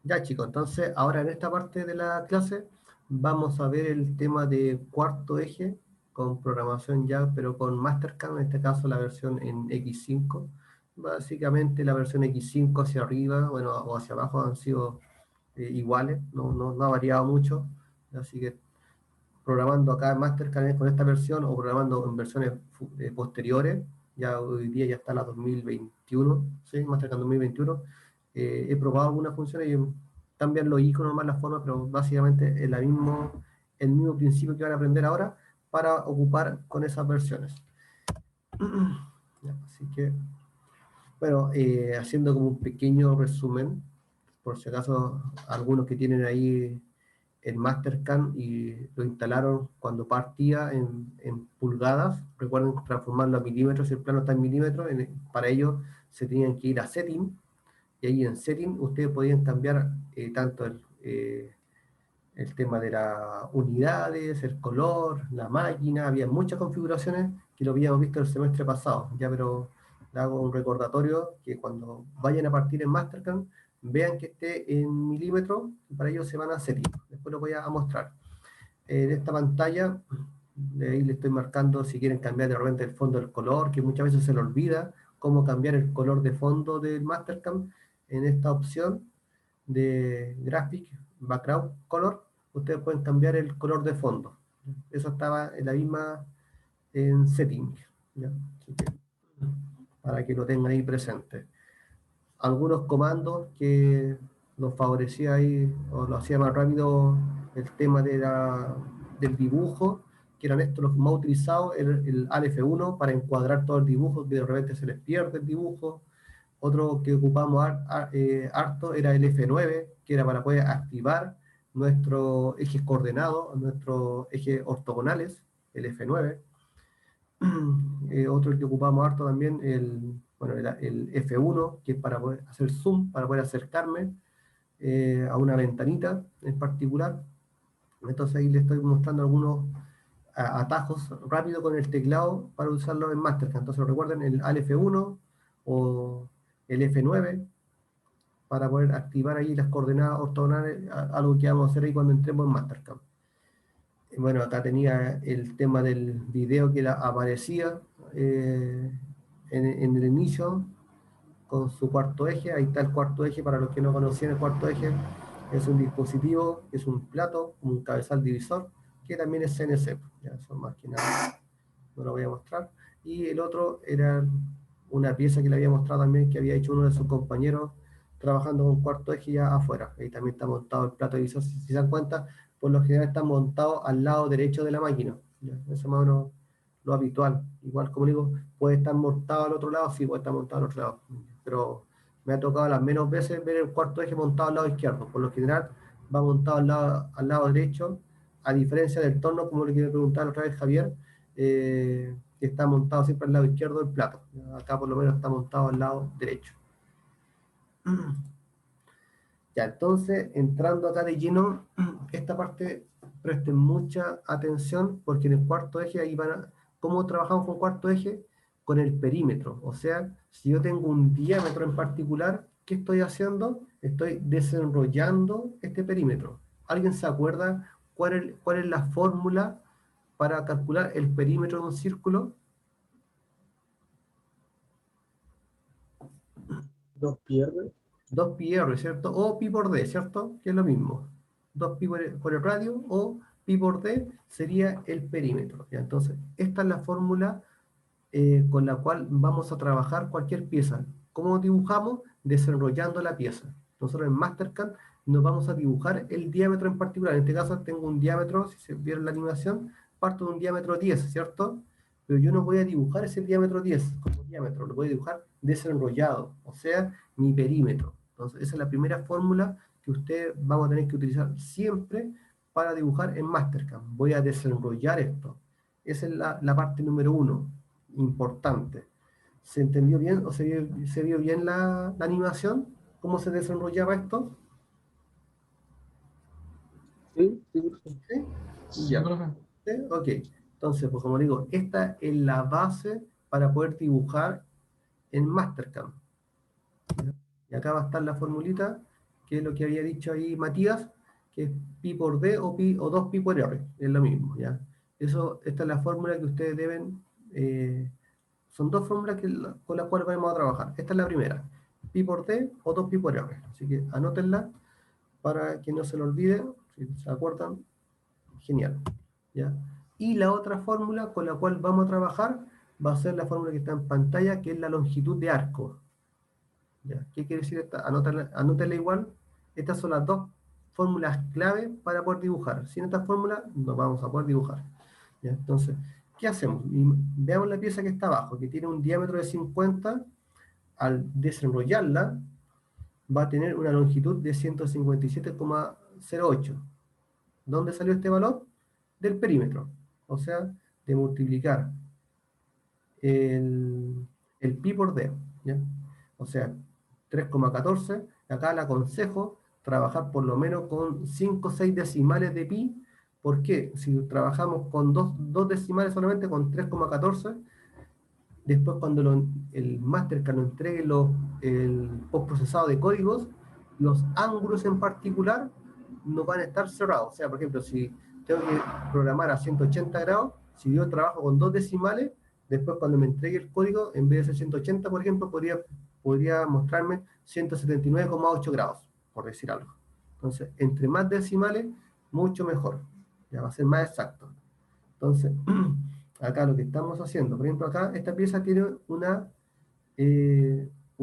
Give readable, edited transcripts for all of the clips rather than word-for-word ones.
Ya chicos, entonces ahora en esta parte de la clase vamos a ver el tema de cuarto eje con programación ya, pero con Mastercam, en este caso la versión en X5. Básicamente la versión X5 hacia arriba, bueno, o hacia abajo han sido iguales, no ha variado mucho. Así que programando acá en Mastercard con esta versión o programando en versiones posteriores, ya hoy día ya está la 2021, ¿sí? Mastercard 2021, he probado algunas funciones y cambian los iconos más las formas, pero básicamente es el mismo principio que van a aprender ahora para ocupar con esas versiones. Ya, así que, bueno, haciendo como un pequeño resumen, por si acaso algunos que tienen ahí el Mastercam y lo instalaron cuando partía en pulgadas. Recuerden transformarlo a milímetros, si el plano está en milímetros, para ello se tenían que ir a Setting, y ahí en Setting ustedes podían cambiar tanto el tema de las unidades, el color, la máquina, había muchas configuraciones que lo habíamos visto el semestre pasado, ya, pero le hago un recordatorio que cuando vayan a partir en Mastercam, vean que esté en milímetros, y para ello se van a Setting. Después lo voy a mostrar. En esta pantalla, de ahí le estoy marcando si quieren cambiar de repente el fondo del color, que muchas veces se le olvida cómo cambiar el color de fondo del Mastercam. En esta opción de Graphic Background Color, ustedes pueden cambiar el color de fondo. Eso estaba en la misma en Setting, ¿ya? Así que, para que lo tengan ahí presente. Algunos comandos que los favorecía ahí, o lo hacía más rápido el tema del dibujo, que eran estos los más utilizados, el Alt F1 para encuadrar todo el dibujo, que de repente se les pierde el dibujo. Otro que ocupamos harto era el F9, que era para poder activar nuestros ejes coordenados, nuestros ejes ortogonales, el F9. Otro que ocupamos harto también, bueno, el F1, que es para poder hacer zoom, para poder acercarme a una ventanita en particular. Entonces ahí les estoy mostrando algunos atajos rápidos con el teclado para usarlo en Mastercard. Entonces recuerden el Alt F1 o el F9 para poder activar ahí las coordenadas ortogonales, algo que vamos a hacer ahí cuando entremos en Mastercard. Bueno, acá tenía el tema del video que aparecía en el inicio con su cuarto eje. Ahí está el cuarto eje, para los que no conocían el cuarto eje. Es un dispositivo, es un plato, un cabezal divisor, que también es CNC. Ya, eso más que nada no lo voy a mostrar. Y el otro era una pieza que le había mostrado también, que había hecho uno de sus compañeros trabajando con cuarto eje ya afuera. Ahí también está montado el plato divisor. Si se dan cuenta, por lo general está montado al lado derecho de la máquina. ¿Ya? Eso es más o menos lo habitual. Igual, como digo, puede estar montado al otro lado, sí, puede estar montado al otro lado. Pero me ha tocado las menos veces ver el cuarto eje montado al lado izquierdo. Por lo general va montado al lado derecho, a diferencia del torno, como le quiero preguntar otra vez Javier, que está montado siempre al lado izquierdo del plato. Acá por lo menos está montado al lado derecho. Ya, entonces, entrando acá de lleno, esta parte presten mucha atención porque en el cuarto eje ahí ¿cómo trabajamos con cuarto eje? Con el perímetro. O sea, si yo tengo un diámetro en particular, ¿qué estoy haciendo? Estoy desenrollando este perímetro. ¿Alguien se acuerda cuál es la fórmula para calcular el perímetro de un círculo? 2πr. 2πr, ¿cierto? O pi por d, ¿cierto? Que es lo mismo. 2pi por el radio o pi por d sería el perímetro. ¿Ya? Entonces, esta es la fórmula con la cual vamos a trabajar cualquier pieza. ¿Cómo dibujamos? Desenrollando la pieza. Nosotros en Mastercard nos vamos a dibujar el diámetro en particular. En este caso tengo un diámetro, si se vieron la animación, parto de un diámetro 10, ¿cierto? Pero yo no voy a dibujar ese diámetro 10 como diámetro, lo voy a dibujar desenrollado, o sea, mi perímetro. Entonces, esa es la primera fórmula que ustedes vamos a tener que utilizar siempre para dibujar en Mastercard. Voy a desenrollar esto. Esa es la parte número uno, importante. ¿Se entendió bien o se vio bien la animación? ¿Cómo se desenrollaba esto? Sí, sí, profe. ¿Sí? Sí, Ya. profe. ¿Sí? Ok. Entonces, pues como digo, esta es la base para poder dibujar en Mastercam. Y acá va a estar la formulita que es lo que había dicho ahí Matías, que es pi por d o 2pi por r, es lo mismo, ¿ya? Esta es la fórmula que ustedes deben, son dos fórmulas con las cuales vamos a trabajar. Esta es la primera, pi por d o 2pi por r, así que anótenla para que no se lo olvide, si se acuerdan, genial, ¿ya? Y la otra fórmula con la cual vamos a trabajar va a ser la fórmula que está en pantalla, que es la longitud de arco. ¿Ya? ¿Qué quiere decir esta? Anótenla igual. Estas son las dos fórmulas clave para poder dibujar. Sin esta fórmula no vamos a poder dibujar. ¿Ya? Entonces, ¿qué hacemos? Veamos la pieza que está abajo, que tiene un diámetro de 50. Al desenrollarla, va a tener una longitud de 157,08. ¿Dónde salió este valor? Del perímetro. O sea, de multiplicar el pi por d, ¿ya? O sea, 3,14. Acá le aconsejo trabajar por lo menos con 5 o 6 decimales de pi. ¿Por qué? Si trabajamos con dos decimales solamente, con 3,14, después cuando el Mastercard nos entregue el postprocesado de códigos, los ángulos en particular no van a estar cerrados. O sea, por ejemplo, si tengo que programar a 180 grados, si yo trabajo con dos decimales, después cuando me entregue el código, en vez de ser 180, por ejemplo, podría mostrarme 179,8 grados, por decir algo. Entonces, entre más decimales, mucho mejor. Ya va a ser más exacto. Entonces, acá lo que estamos haciendo, por ejemplo, acá esta pieza tiene un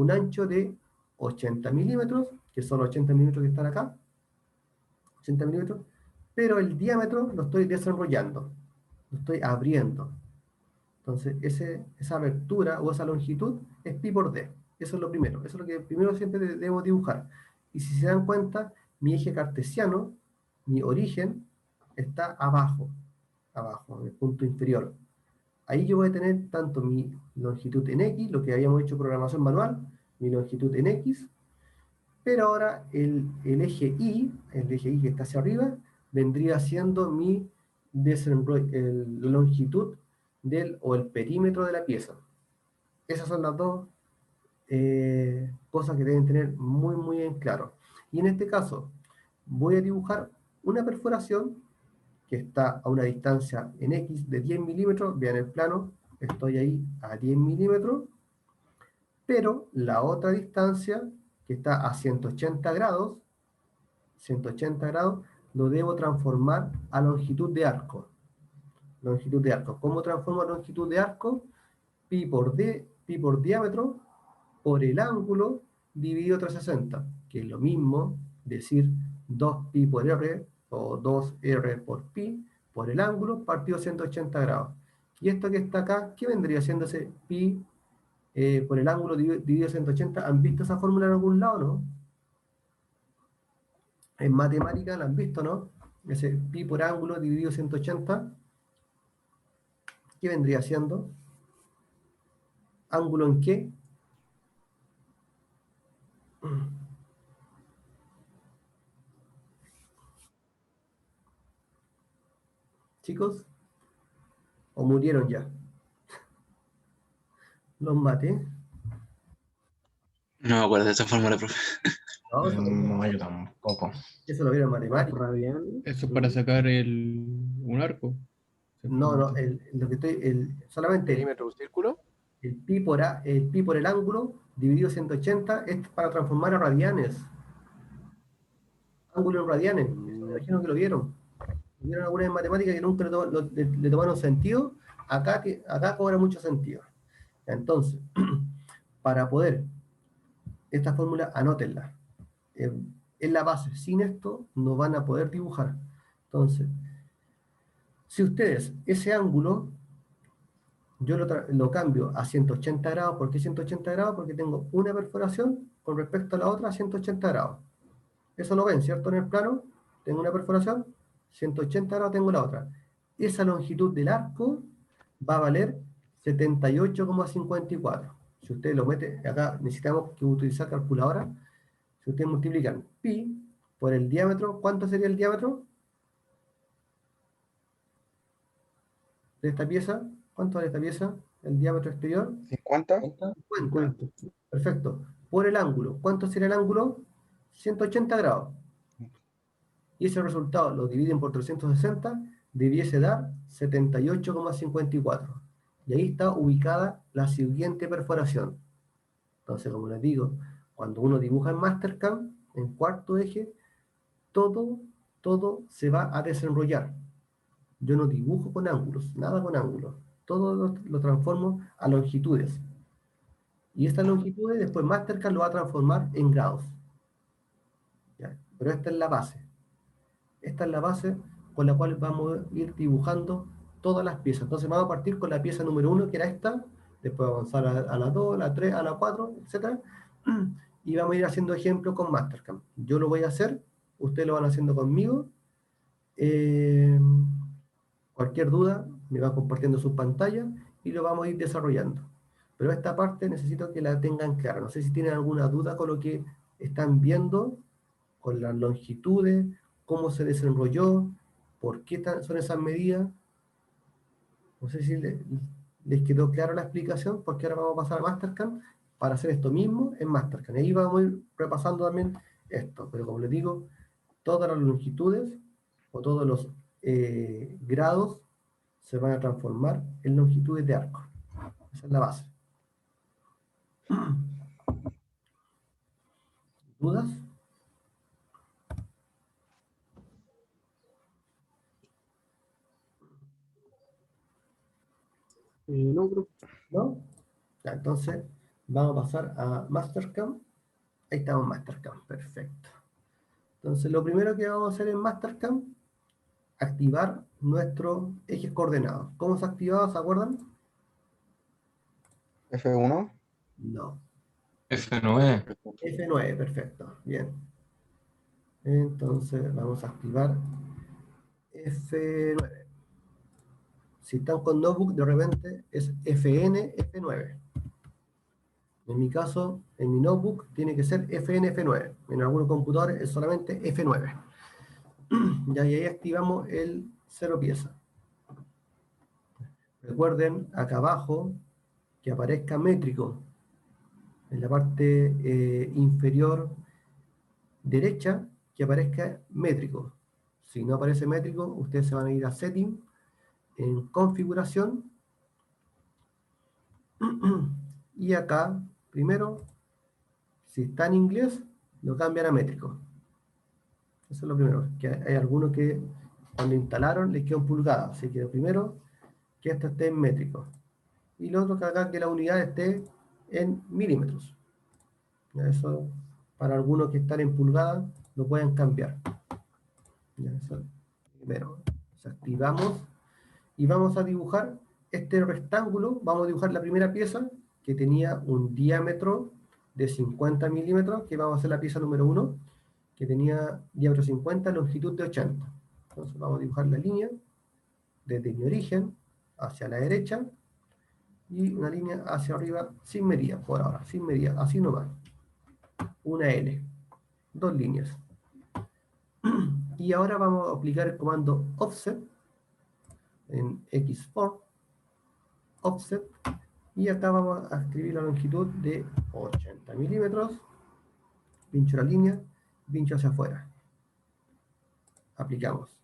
ancho de 80 milímetros, que son los 80 milímetros que están acá, 80 milímetros, pero el diámetro lo estoy desenrollando, lo estoy abriendo. Entonces, esa abertura o esa longitud es pi por d. Eso es lo primero. Eso es lo que primero siempre debemos dibujar. Y si se dan cuenta, mi eje cartesiano, mi origen, está abajo, en el punto inferior. Ahí yo voy a tener tanto mi longitud en X, lo que habíamos hecho programación manual, mi longitud en X, pero ahora el eje Y que está hacia arriba, vendría siendo la longitud o el perímetro de la pieza. Esas son las dos cosas que deben tener muy, muy en claro. Y en este caso, voy a dibujar una perforación que está a una distancia en X de 10 milímetros. Vean el plano, estoy ahí a 10 milímetros, pero la otra distancia, que está a 180 grados, lo debo transformar a longitud de arco. Longitud de arco. ¿Cómo transformo longitud de arco? Pi por diámetro por el ángulo dividido 360, que es lo mismo decir 2pi por r o 2r por pi por el ángulo partido 180 grados. Y esto que está acá, ¿qué vendría siendo ese pi por el ángulo dividido 180? ¿Han visto esa fórmula en algún lado, no? En matemática la han visto, ¿no? Ese pi por ángulo dividido 180, ¿qué vendría siendo? ¿Ángulo en qué? Chicos, ¿o murieron ya? Los maté. No me acuerdo de esa fórmula, profe. No, No, yo tampoco. eso lo vieron en matemática. Radian. Eso es para sacar un arco. No, no, lo que solamente Perímetro de un círculo. el pi por el ángulo dividido 180 es para transformar a radianes. Ángulo en radianes. Eso me imagino que lo vieron. Vieron alguna en matemática que nunca le tomaron sentido. Acá cobra mucho sentido. Entonces, para poder, esta fórmula, anótenla. Es la base. Sin esto no van a poder dibujar. Entonces, si ustedes ese ángulo yo lo cambio a 180 grados. ¿Por qué 180 grados? Porque tengo una perforación con respecto a la otra a 180 grados. Eso lo ven, ¿cierto? En el plano, tengo una perforación, 180 grados tengo la otra. Esa longitud del arco va a valer 78,54. Si ustedes lo meten, acá necesitamos que utilizar calculadora. Si ustedes multiplican pi por el diámetro, ¿cuánto sería el diámetro de esta pieza? ¿Cuánto vale esta pieza? El diámetro exterior. 50. 50. Perfecto. Por el ángulo. ¿Cuánto sería el ángulo? 180 grados. Y ese resultado lo dividen por 360, debiese dar 78,54. Y ahí está ubicada la siguiente perforación. Entonces, como les digo, cuando uno dibuja en Mastercam, en cuarto eje, todo se va a desenrollar. Yo no dibujo con ángulos, nada con ángulos. Todo lo transformo a longitudes. Y estas longitudes después Mastercam lo va a transformar en grados. ¿Ya? Pero esta es la base. Esta es la base con la cual vamos a ir dibujando todas las piezas. Entonces vamos a partir con la pieza número 1, que era esta, después avanzar a la 2, a la 3, a la 4, etc. Y vamos a ir haciendo ejemplos con Mastercam. Yo lo voy a hacer, ustedes lo van haciendo conmigo. Cualquier duda, me va compartiendo su pantalla y lo vamos a ir desarrollando. Pero esta parte necesito que la tengan clara. No sé si tienen alguna duda con lo que están viendo, con las longitudes, cómo se desenrolló, por qué son esas medidas. No sé si les quedó clara la explicación, porque ahora vamos a pasar a Mastercam para hacer esto mismo en Mastercam. Y ahí vamos a ir repasando también esto. Pero como les digo, todas las longitudes o todos los grados se van a transformar en longitudes de arco. Esa es la base. ¿Dudas? No, creo. ¿No? Ya, entonces, vamos a pasar a Mastercam. Ahí estamos en Mastercam, perfecto. Entonces, lo primero que vamos a hacer en Mastercam, activar nuestros ejes coordenados. ¿Cómo se ha activado? ¿Se acuerdan? F1. No. F9. F9, perfecto. Bien. Entonces, vamos a activar F9. Si están con notebook, de repente es FN, F9. En mi caso, en mi notebook, tiene que ser FN, F9. En algunos computadores es solamente F9. Ya, y ahí activamos el 0 pieza. Recuerden, acá abajo, que aparezca métrico. En la parte inferior derecha, que aparezca métrico. Si no aparece métrico, ustedes se van a ir a Setting, en Configuración, y acá, primero, si está en inglés, lo cambian a métrico. Eso es lo primero, que hay algunos que cuando instalaron les quedó en pulgadas, así que primero, que esto esté en métrico. Y lo otro que acá que la unidad esté en milímetros. Ya, eso, para algunos que están en pulgadas, lo pueden cambiar. Ya, eso, primero, activamos y vamos a dibujar este rectángulo. Vamos a dibujar la primera pieza que tenía un diámetro de 50 milímetros, que vamos a hacer la pieza número 1, que tenía diámetro 50, longitud de 80. Entonces vamos a dibujar la línea desde mi origen hacia la derecha y una línea hacia arriba sin medida, por ahora, sin medida, así nomás. Una L, dos líneas. Y ahora vamos a aplicar el comando offset en X4, offset, y acá vamos a escribir la longitud de 80 milímetros, pincho la línea, pincho hacia afuera. Aplicamos.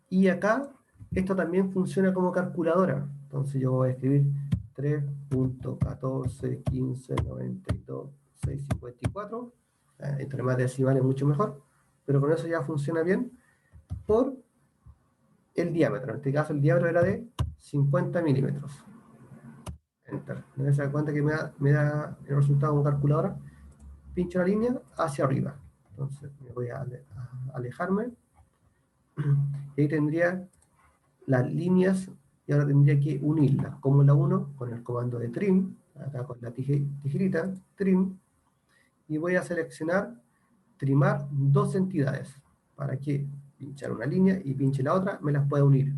Y acá, esto también funciona como calculadora. Entonces yo voy a escribir 3.141592.654. Entre más decimales mucho mejor, pero con eso ya funciona bien, por el diámetro. En este caso el diámetro era de 50 milímetros. Enter. ¿No se da cuenta que me da el resultado con calculadora? Pincho la línea hacia arriba. Entonces me voy a alejarme. Y ahí tendría las líneas y ahora tendría que unirlas. Como la uno con el comando de trim, acá con la tijerita, trim, y voy a seleccionar trimar dos entidades. ¿Para que pinchar una línea y pinche la otra? Me las puede unir.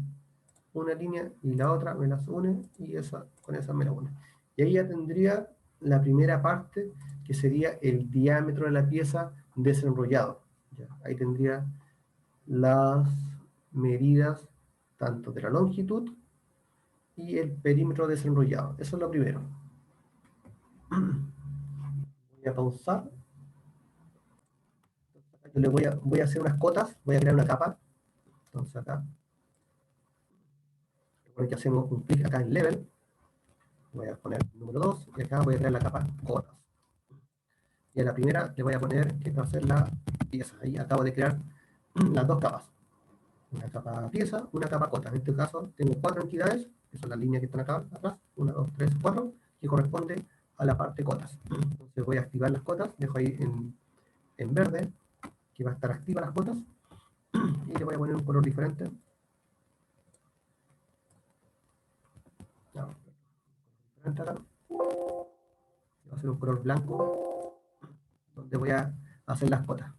Una línea y la otra me las une y con esa me la une. Y ahí ya tendría la primera parte, que sería el diámetro de la pieza desenrollado. Ya, ahí tendría las medidas tanto de la longitud y el perímetro desenrollado. Eso es lo primero. Voy a pausar voy a hacer unas cotas, voy a crear una capa. Entonces acá, recuerden que hacemos un clic acá en Level, voy a poner número 2, y acá voy a crear la capa cotas. Y a la primera le voy a poner que va a ser la pieza. Ahí acabo de crear las dos capas. Una capa pieza, una capa cota. En este caso tengo 4 entidades, que son las líneas que están acá atrás, 1, 2, 3, 4, que corresponde a la parte cotas. Entonces voy a activar las cotas, dejo ahí en verde, que va a estar activa las cotas, y le voy a poner un color diferente. No, diferente acá. Va a ser un color blanco, donde voy a hacer las cotas.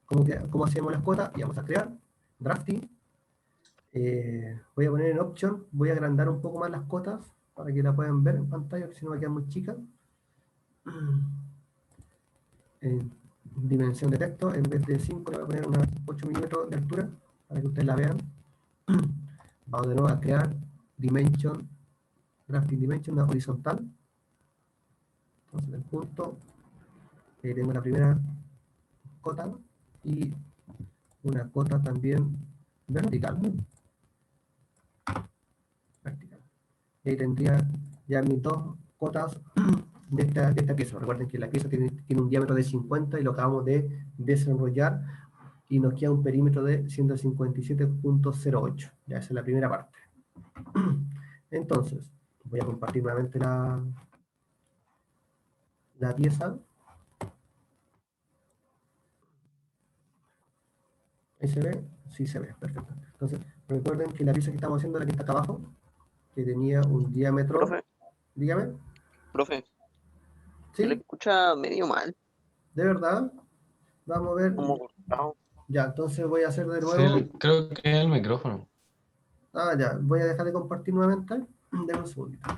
¿Cómo hacemos las cotas? Y vamos a crear drafting. Voy a poner en option, voy a agrandar un poco más las cotas para que la puedan ver en pantalla, porque si no va a quedar muy chica. En dimensión de texto, en vez de 5 le voy a poner unas 8 milímetros de altura para que ustedes la vean. Vamos de nuevo a crear dimension, drafting dimension, una horizontal. Entonces el punto, tengo la primera cota y una cota también vertical. Y ahí tendría ya mis dos cotas de esta pieza. Recuerden que la pieza tiene un diámetro de 50 y lo acabamos de desenrollar y nos queda un perímetro de 157.08. Ya esa es la primera parte. Entonces, voy a compartir nuevamente la pieza. ¿Ahí se ve? Sí se ve, perfecto. Entonces, recuerden que la pieza que estamos haciendo, la que está acá abajo, que tenía un diámetro... Profe, Dígame. profe, se le ¿Sí? escucha medio mal, ¿De verdad? Vamos a ver. como cortado. Ya, entonces voy a hacer de Sí, nuevo. creo que es el micrófono. Ah, ya, voy a dejar de compartir nuevamente. Denme un segundito.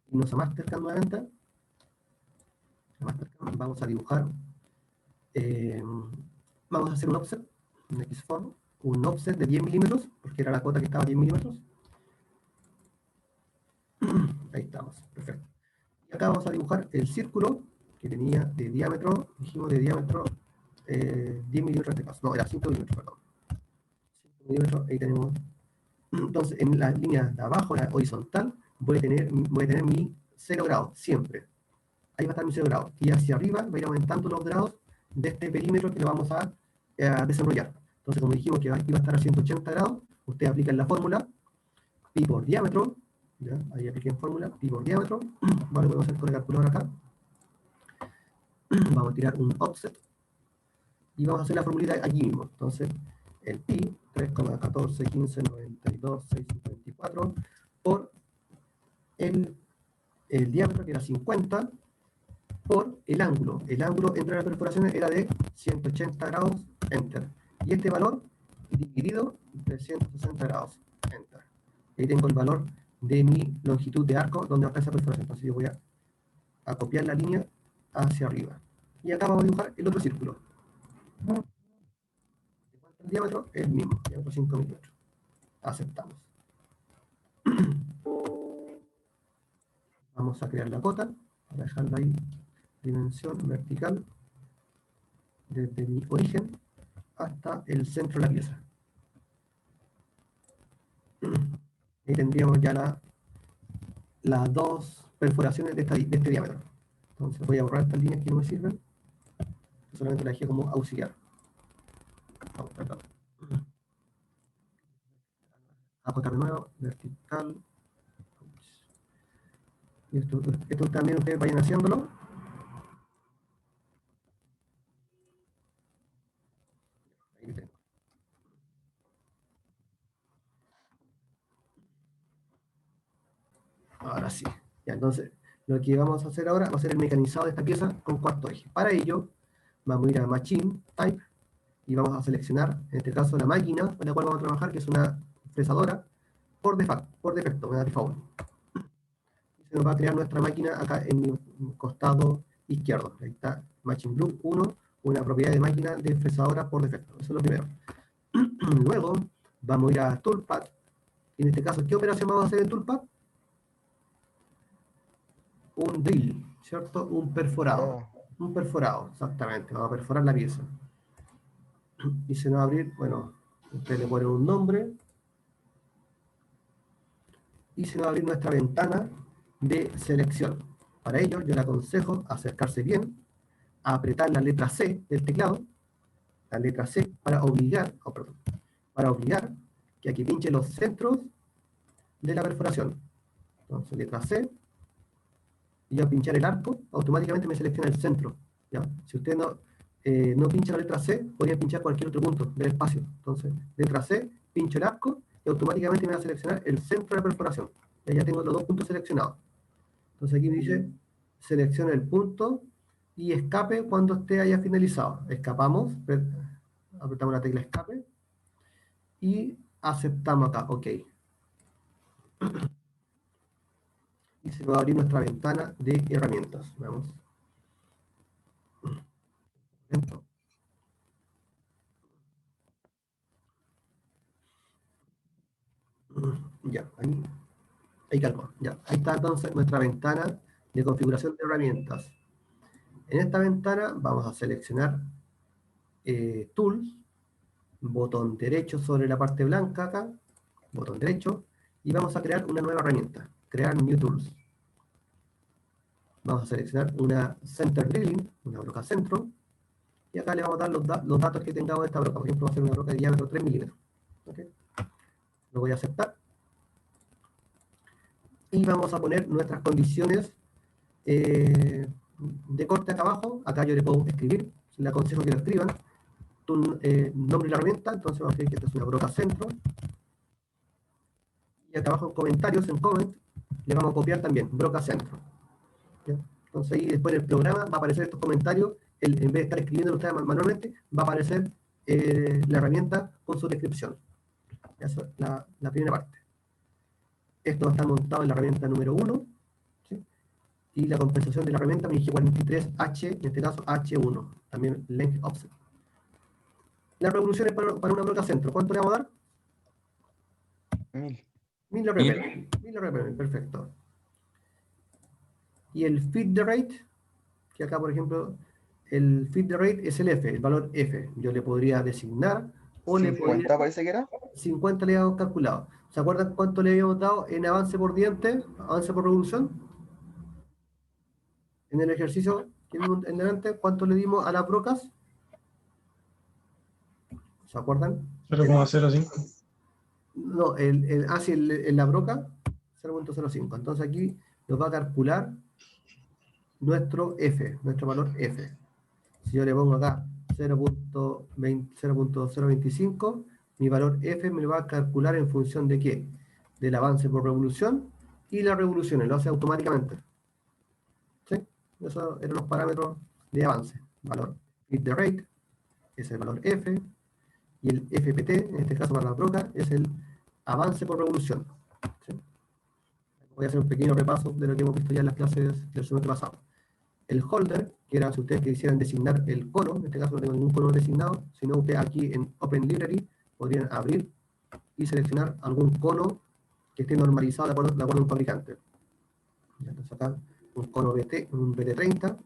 Y nos Mastercard nuevamente. Vamos a dibujar. Vamos a hacer un offset, un Xform, un offset de 10 milímetros, porque era la cuota que estaba a 10 milímetros. Ahí estamos, perfecto. Y acá vamos a dibujar el círculo que tenía de diámetro, dijimos de diámetro 10 milímetros en este caso. No, era 5 milímetros, perdón. 5 milímetros, ahí tenemos. Entonces, en la línea de abajo, la horizontal, voy a tener mi 0 grados, siempre. Ahí va a estar mi 0 grados. Y hacia arriba va a ir aumentando los grados de este perímetro que lo vamos a desarrollar. Entonces, como dijimos que iba a estar a 180 grados, ustedes aplican la fórmula pi por diámetro. ¿Ya? Ahí apliquen fórmula pi por diámetro. Vale, podemos hacer con el calculador acá. Vamos a tirar un offset. Y vamos a hacer la formulita aquí mismo. Entonces, el pi, 3,141592,654, por el diámetro, que era 50, por el ángulo. El ángulo entre las perforaciones era de 180 grados, enter. Y este valor dividido de 160 grados, enter. Ahí tengo el valor de mi longitud de arco donde va a estar esa perforación. Entonces yo voy a copiar la línea hacia arriba. Y acá vamos a dibujar el otro círculo. El diámetro es el mismo, diámetro 5 milímetros. Aceptamos. Vamos a crear la cota, para dejarla ahí, dimensión vertical, desde mi origen hasta el centro de la pieza. Ahí tendríamos ya las dos perforaciones de este diámetro. Entonces voy a borrar estas líneas que no me sirven, solamente las dejé como auxiliar. Acotar de nuevo, vertical. Y esto también ustedes vayan haciéndolo. Ahí tengo. Ahora sí. Ya, entonces, lo que vamos a hacer ahora va a ser el mecanizado de esta pieza con cuarto eje. Para ello, vamos a ir a Machine, Type, y vamos a seleccionar, en este caso, la máquina con la cual vamos a trabajar, que es una fresadora, por defecto, me da default. Y se nos va a crear nuestra máquina acá en mi costado izquierdo. Ahí está, Machine Group 1, una propiedad de máquina de fresadora por defecto. Eso es lo primero. Luego, vamos a ir a Toolpad. En este caso, ¿qué operación vamos a hacer en Toolpad? Un drill, ¿cierto? Un perforado. Un perforado, exactamente. Vamos a perforar la pieza. Y se nos va a abrir, bueno, usted le pone un nombre. Y se nos va a abrir nuestra ventana de selección. Para ello, yo le aconsejo acercarse bien, a apretar la letra C del teclado, la letra C, para obligar, para obligar que aquí pinche los centros de la perforación. Entonces, letra C, y yo pinchar el arco, automáticamente me selecciona el centro. ¿Ya? Si usted no pincha la letra C, podría pinchar cualquier otro punto del espacio. Entonces, letra C, pincho el arco, y automáticamente me va a seleccionar el centro de la perforación. Ya tengo los dos puntos seleccionados. Entonces aquí me dice, selecciona el punto y escape cuando esté haya finalizado. Escapamos, apretamos la tecla escape y aceptamos acá, ok. Y se va a abrir nuestra ventana de herramientas. Vamos. Ya, ahí cargó. Ya, ahí está entonces nuestra ventana de configuración de herramientas. En esta ventana vamos a seleccionar Tools, botón derecho sobre la parte blanca acá, botón derecho, y vamos a crear una nueva herramienta, crear New Tools. Vamos a seleccionar una Center Drilling, una broca centro, y acá le vamos a dar los datos que tengamos de esta broca. Por ejemplo, va a ser una broca de diámetro 3 milímetros. ¿Okay? Lo voy a aceptar. Y vamos a poner nuestras condiciones de corte acá abajo. Acá yo le puedo escribir, le aconsejo que lo escriban. Nombre de la herramienta, entonces vamos a decir que esta es una broca centro. Y acá abajo en comentarios, en comment, le vamos a copiar también, broca centro. ¿Ya? Entonces ahí después en el programa va a aparecer estos comentarios, en vez de estar escribiendo ustedes manualmente, va a aparecer la herramienta con su descripción. Esa es la primera parte. Esto va a estar montado en la herramienta número 1, ¿sí? Y la compensación de la herramienta me dije 43H, en este caso H1, también length offset. Las revoluciones para una broca centro, ¿cuánto le vamos a dar? 1000. 1000 RPM. 1000 RPM, perfecto. Y el feed the rate, que acá por ejemplo, el feed the rate es el F, el valor F. Yo le podría designar, o le podría... 50 parece que era. 50 le habíamos calculado. ¿Se acuerdan cuánto le habíamos dado en avance por diente, avance por revolución? En el ejercicio que vimos en delante, ¿cuánto le dimos a las brocas? ¿Se acuerdan? 0,05. No, en la broca, 0.05. Entonces aquí nos va a calcular nuestro F, nuestro valor F. Si yo le pongo acá 0.025, mi valor F me lo va a calcular en función de qué? Del avance por revolución y las revoluciones, lo hace automáticamente. ¿Sí? Esos eran los parámetros de avance. Valor feed the rate es el valor F, y el FPT, en este caso para la broca, es el avance por revolución. ¿Sí? Voy a hacer un pequeño repaso de lo que hemos visto ya en las clases del semestre pasado. El holder, que era si ustedes quisieran designar el cono, en este caso no tengo ningún cono designado, sino ustedes aquí en Open Library podrían abrir y seleccionar algún cono que esté normalizado de acuerdo a un fabricante. Entonces acá un cono BT, un BT30,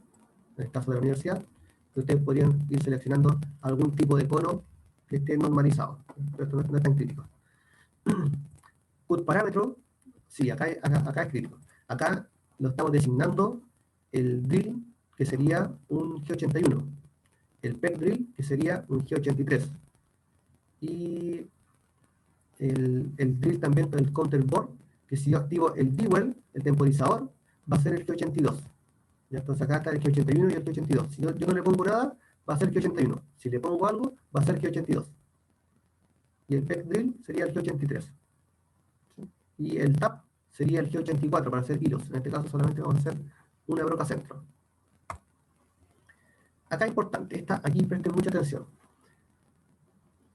en el caso de la universidad, que ustedes podrían ir seleccionando algún tipo de cono que esté normalizado. Pero esto no es tan crítico. Put parámetro, sí, acá es crítico. Acá lo estamos designando el drill, que sería un G81, el PEC drill, que sería un G83, y el drill también con el counter board, que si yo activo el dwell, el temporizador, va a ser el G82. ¿Ya? Entonces acá está el G81 y el G82. Si yo no le pongo nada, va a ser G81. Si le pongo algo, va a ser G82. Y el PEC drill sería el G83. ¿Sí? Y el tap sería el G84 para hacer hilos. En este caso solamente vamos a hacer una broca centro. Acá es importante, aquí presten mucha atención.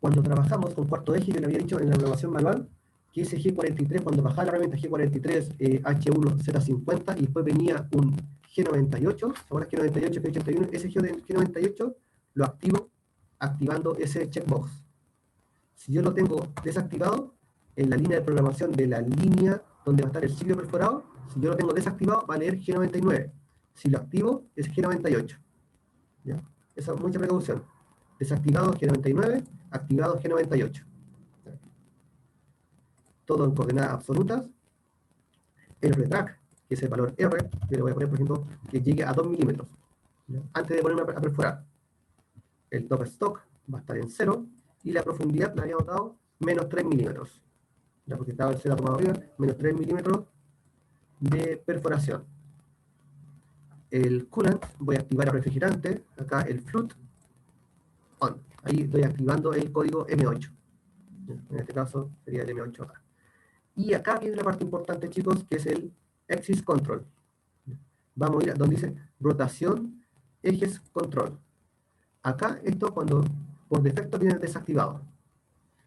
Cuando trabajamos con cuarto eje, que le había dicho en la programación manual, que ese G43, cuando bajaba la herramienta G43, H1, Z50, y después venía un G98, ahora G98, G81, ese G98 lo activo activando ese checkbox. Si yo lo tengo desactivado, en la línea de programación de la línea donde va a estar el ciclo perforado, si yo lo tengo desactivado, va a leer G99. Si lo activo, es G98. ¿Ya? Esa es mucha precaución. Desactivado G99, activado G98. ¿Ya? Todo en coordenadas absolutas. El retract, que es el valor R, que le voy a poner, por ejemplo, que llegue a 2 milímetros, ¿ya? Antes de ponerme a perforar. El top stock va a estar en 0 y la profundidad la habíamos dado menos 3 milímetros. Ya, porque estaba el Z tomado arriba, menos 3 milímetros de perforación. El coolant, voy a activar el refrigerante, acá el flood on. Ahí estoy activando el código M8. En este caso sería el M8 acá. Y acá viene la parte importante, chicos, que es el axis control. Vamos a ir a donde dice rotación, ejes, control. Acá esto cuando por defecto viene desactivado.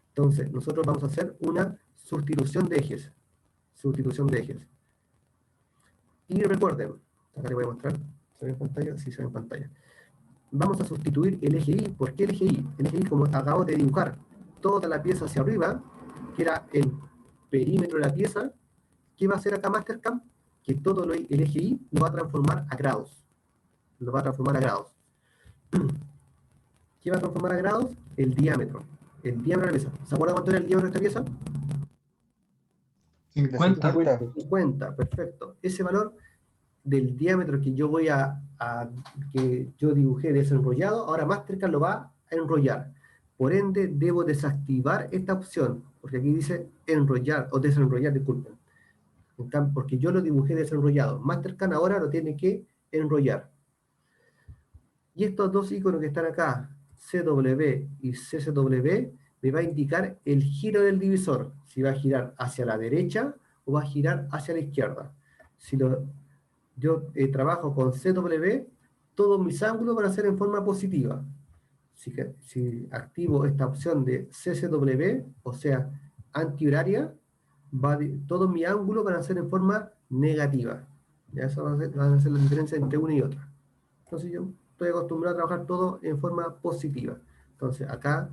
Entonces nosotros vamos a hacer una sustitución de ejes. Sustitución de ejes. Y recuerden, acá les voy a mostrar, ¿se ve en pantalla? Sí, se ve en pantalla. Vamos a sustituir el eje Y. ¿Por qué el eje Y? El eje Y, como acabamos de dibujar toda la pieza hacia arriba, que era el perímetro de la pieza, ¿qué va a hacer acá Mastercam? Que todo el eje Y lo va a transformar a grados. Lo va a transformar a grados. ¿Qué va a transformar a grados? El diámetro. El diámetro de la pieza. ¿Se acuerdan cuánto era el diámetro de esta pieza? 50. 50, perfecto. Ese valor del diámetro que yo voy que yo dibujé desenrollado, ahora Mastercard lo va a enrollar. Por ende, debo desactivar esta opción, porque aquí dice enrollar, o desenrollar, disculpen. Porque yo lo dibujé desenrollado. Mastercard ahora lo tiene que enrollar. Y estos dos iconos que están acá, CW y CCW, me va a indicar el giro del divisor, si va a girar hacia la derecha o va a girar hacia la izquierda. Si yo trabajo con CW, todos mis ángulos van a ser en forma positiva. Si activo esta opción de CCW, o sea, antihoraria, todos mis ángulos van a ser en forma negativa. Ya eso va a ser la diferencia entre una y otra. Entonces yo estoy acostumbrado a trabajar todo en forma positiva. Entonces acá,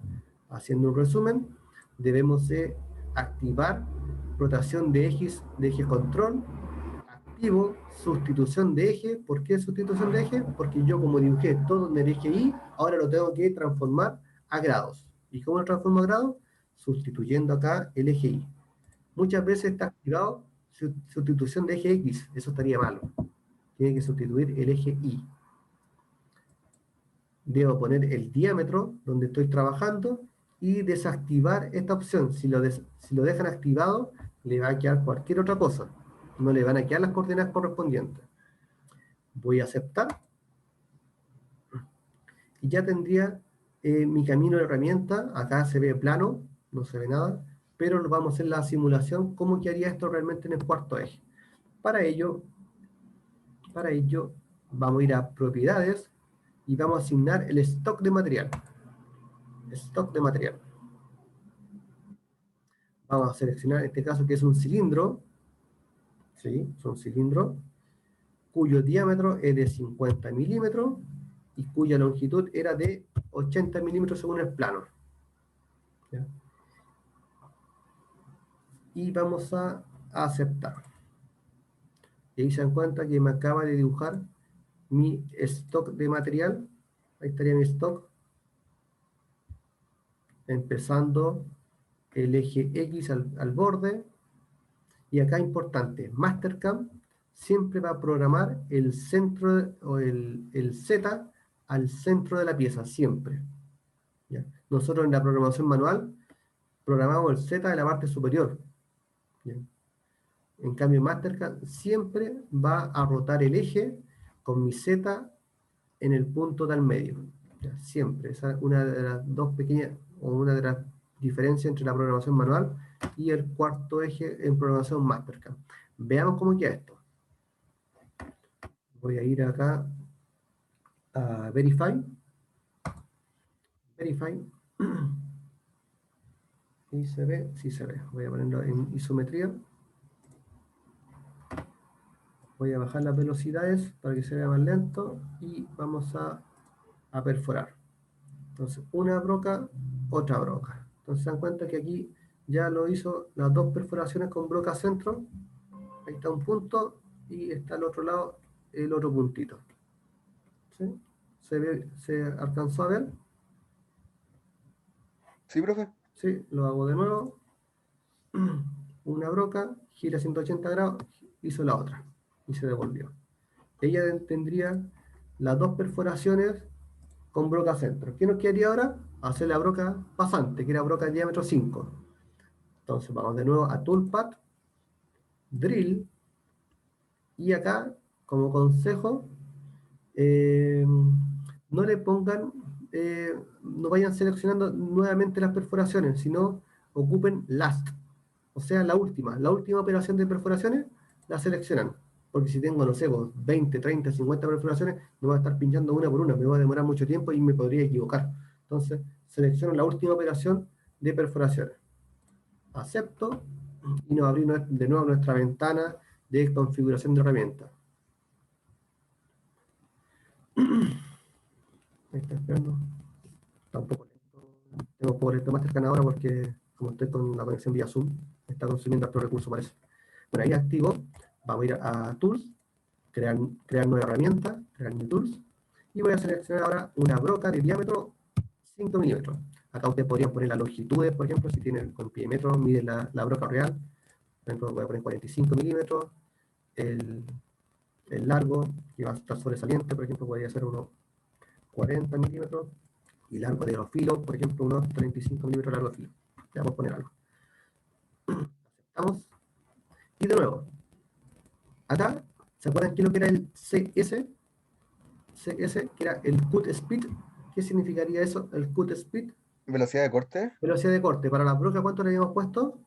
haciendo un resumen, debemos de activar rotación de eje control, activo sustitución de eje. ¿Por qué sustitución de eje? Porque yo como dibujé todo en el eje Y, ahora lo tengo que transformar a grados. ¿Y cómo lo transformo a grados? Sustituyendo acá el eje Y. Muchas veces está activado sustitución de eje X, eso estaría malo. Tiene que sustituir el eje Y. Debo poner el diámetro donde estoy trabajando y desactivar esta opción. Si lo dejan activado, le va a quedar cualquier otra cosa. No le van a quedar las coordenadas correspondientes. Voy a aceptar. Y ya tendría mi camino de herramienta. Acá se ve plano, no se ve nada. Pero lo vamos a hacer la simulación, cómo quedaría esto realmente en el cuarto eje. Para ello, vamos a ir a propiedades y vamos a asignar el stock de material. Stock de material. Vamos a seleccionar en este caso que es un cilindro. ¿Sí? Es un cilindro cuyo diámetro es de 50 milímetros y cuya longitud era de 80 milímetros según el plano. ¿Ya? Y vamos a aceptar. Y ahí se dan cuenta que me acaba de dibujar mi stock de material. Ahí estaría mi stock. Empezando el eje X al borde. Y acá importante, Mastercam siempre va a programar el centro o el Z al centro de la pieza, siempre. ¿Ya? Nosotros en la programación manual programamos el Z de la parte superior. ¿Ya? En cambio, Mastercam siempre va a rotar el eje con mi Z en el punto del medio. ¿Ya? Siempre. Esa es una de las dos pequeñas, o una de las diferencias entre la programación manual y el cuarto eje en programación Mastercam. Veamos cómo queda esto. Voy a ir acá a Verify. Verify. ¿Y se ve? Sí se ve. Voy a ponerlo en isometría. Voy a bajar las velocidades para que se vea más lento y vamos a perforar. Entonces, una broca, otra broca. Entonces, se dan cuenta que aquí ya lo hizo las dos perforaciones con broca centro. Ahí está un punto y está al otro lado el otro puntito. ¿Sí? ¿Se alcanzó a ver? ¿Sí, profe? Sí, lo hago de nuevo. Una broca, gira 180 grados, hizo la otra y se devolvió. Ella tendría las dos perforaciones con broca centro. ¿Qué nos quedaría ahora? Hacer la broca pasante, que era broca de diámetro 5. Entonces vamos de nuevo a Toolpath, Drill, y acá, como consejo, no le pongan, no vayan seleccionando nuevamente las perforaciones, sino ocupen Last, o sea, la última operación de perforaciones, la seleccionan. Porque si tengo, no sé, 20, 30, 50 perforaciones, me voy a estar pinchando una por una, me va a demorar mucho tiempo y me podría equivocar. Entonces, selecciono la última operación de perforaciones. Acepto y nos abrimos de nuevo nuestra ventana de configuración de herramientas. Ahí está esperando. Está un poco lento. Tengo un poco lento Mastercard ahora porque como estoy con la conexión vía Zoom, está consumiendo otro recurso, parece. Bueno, ahí activo. Vamos a ir a Tools, crear nueva herramienta, crear New Tools. Y voy a seleccionar ahora una broca de diámetro 5 milímetros. Acá ustedes podrían poner las longitudes, por ejemplo, si tienen con pie metro, miden la broca real. Por ejemplo, voy a poner 45 milímetros. El largo, que va a estar sobresaliente, por ejemplo, podría ser unos 40 milímetros. Y largo de los filos, por ejemplo, unos 35 milímetros largo de filo. Ya vamos a poner algo. Aceptamos. Y de nuevo, acá, ¿se acuerdan qué es lo que era el CS? CS, que era el cut speed. ¿Qué significaría eso? El cut speed. Velocidad de corte. Velocidad de corte. Para la broca, ¿cuánto le habíamos puesto?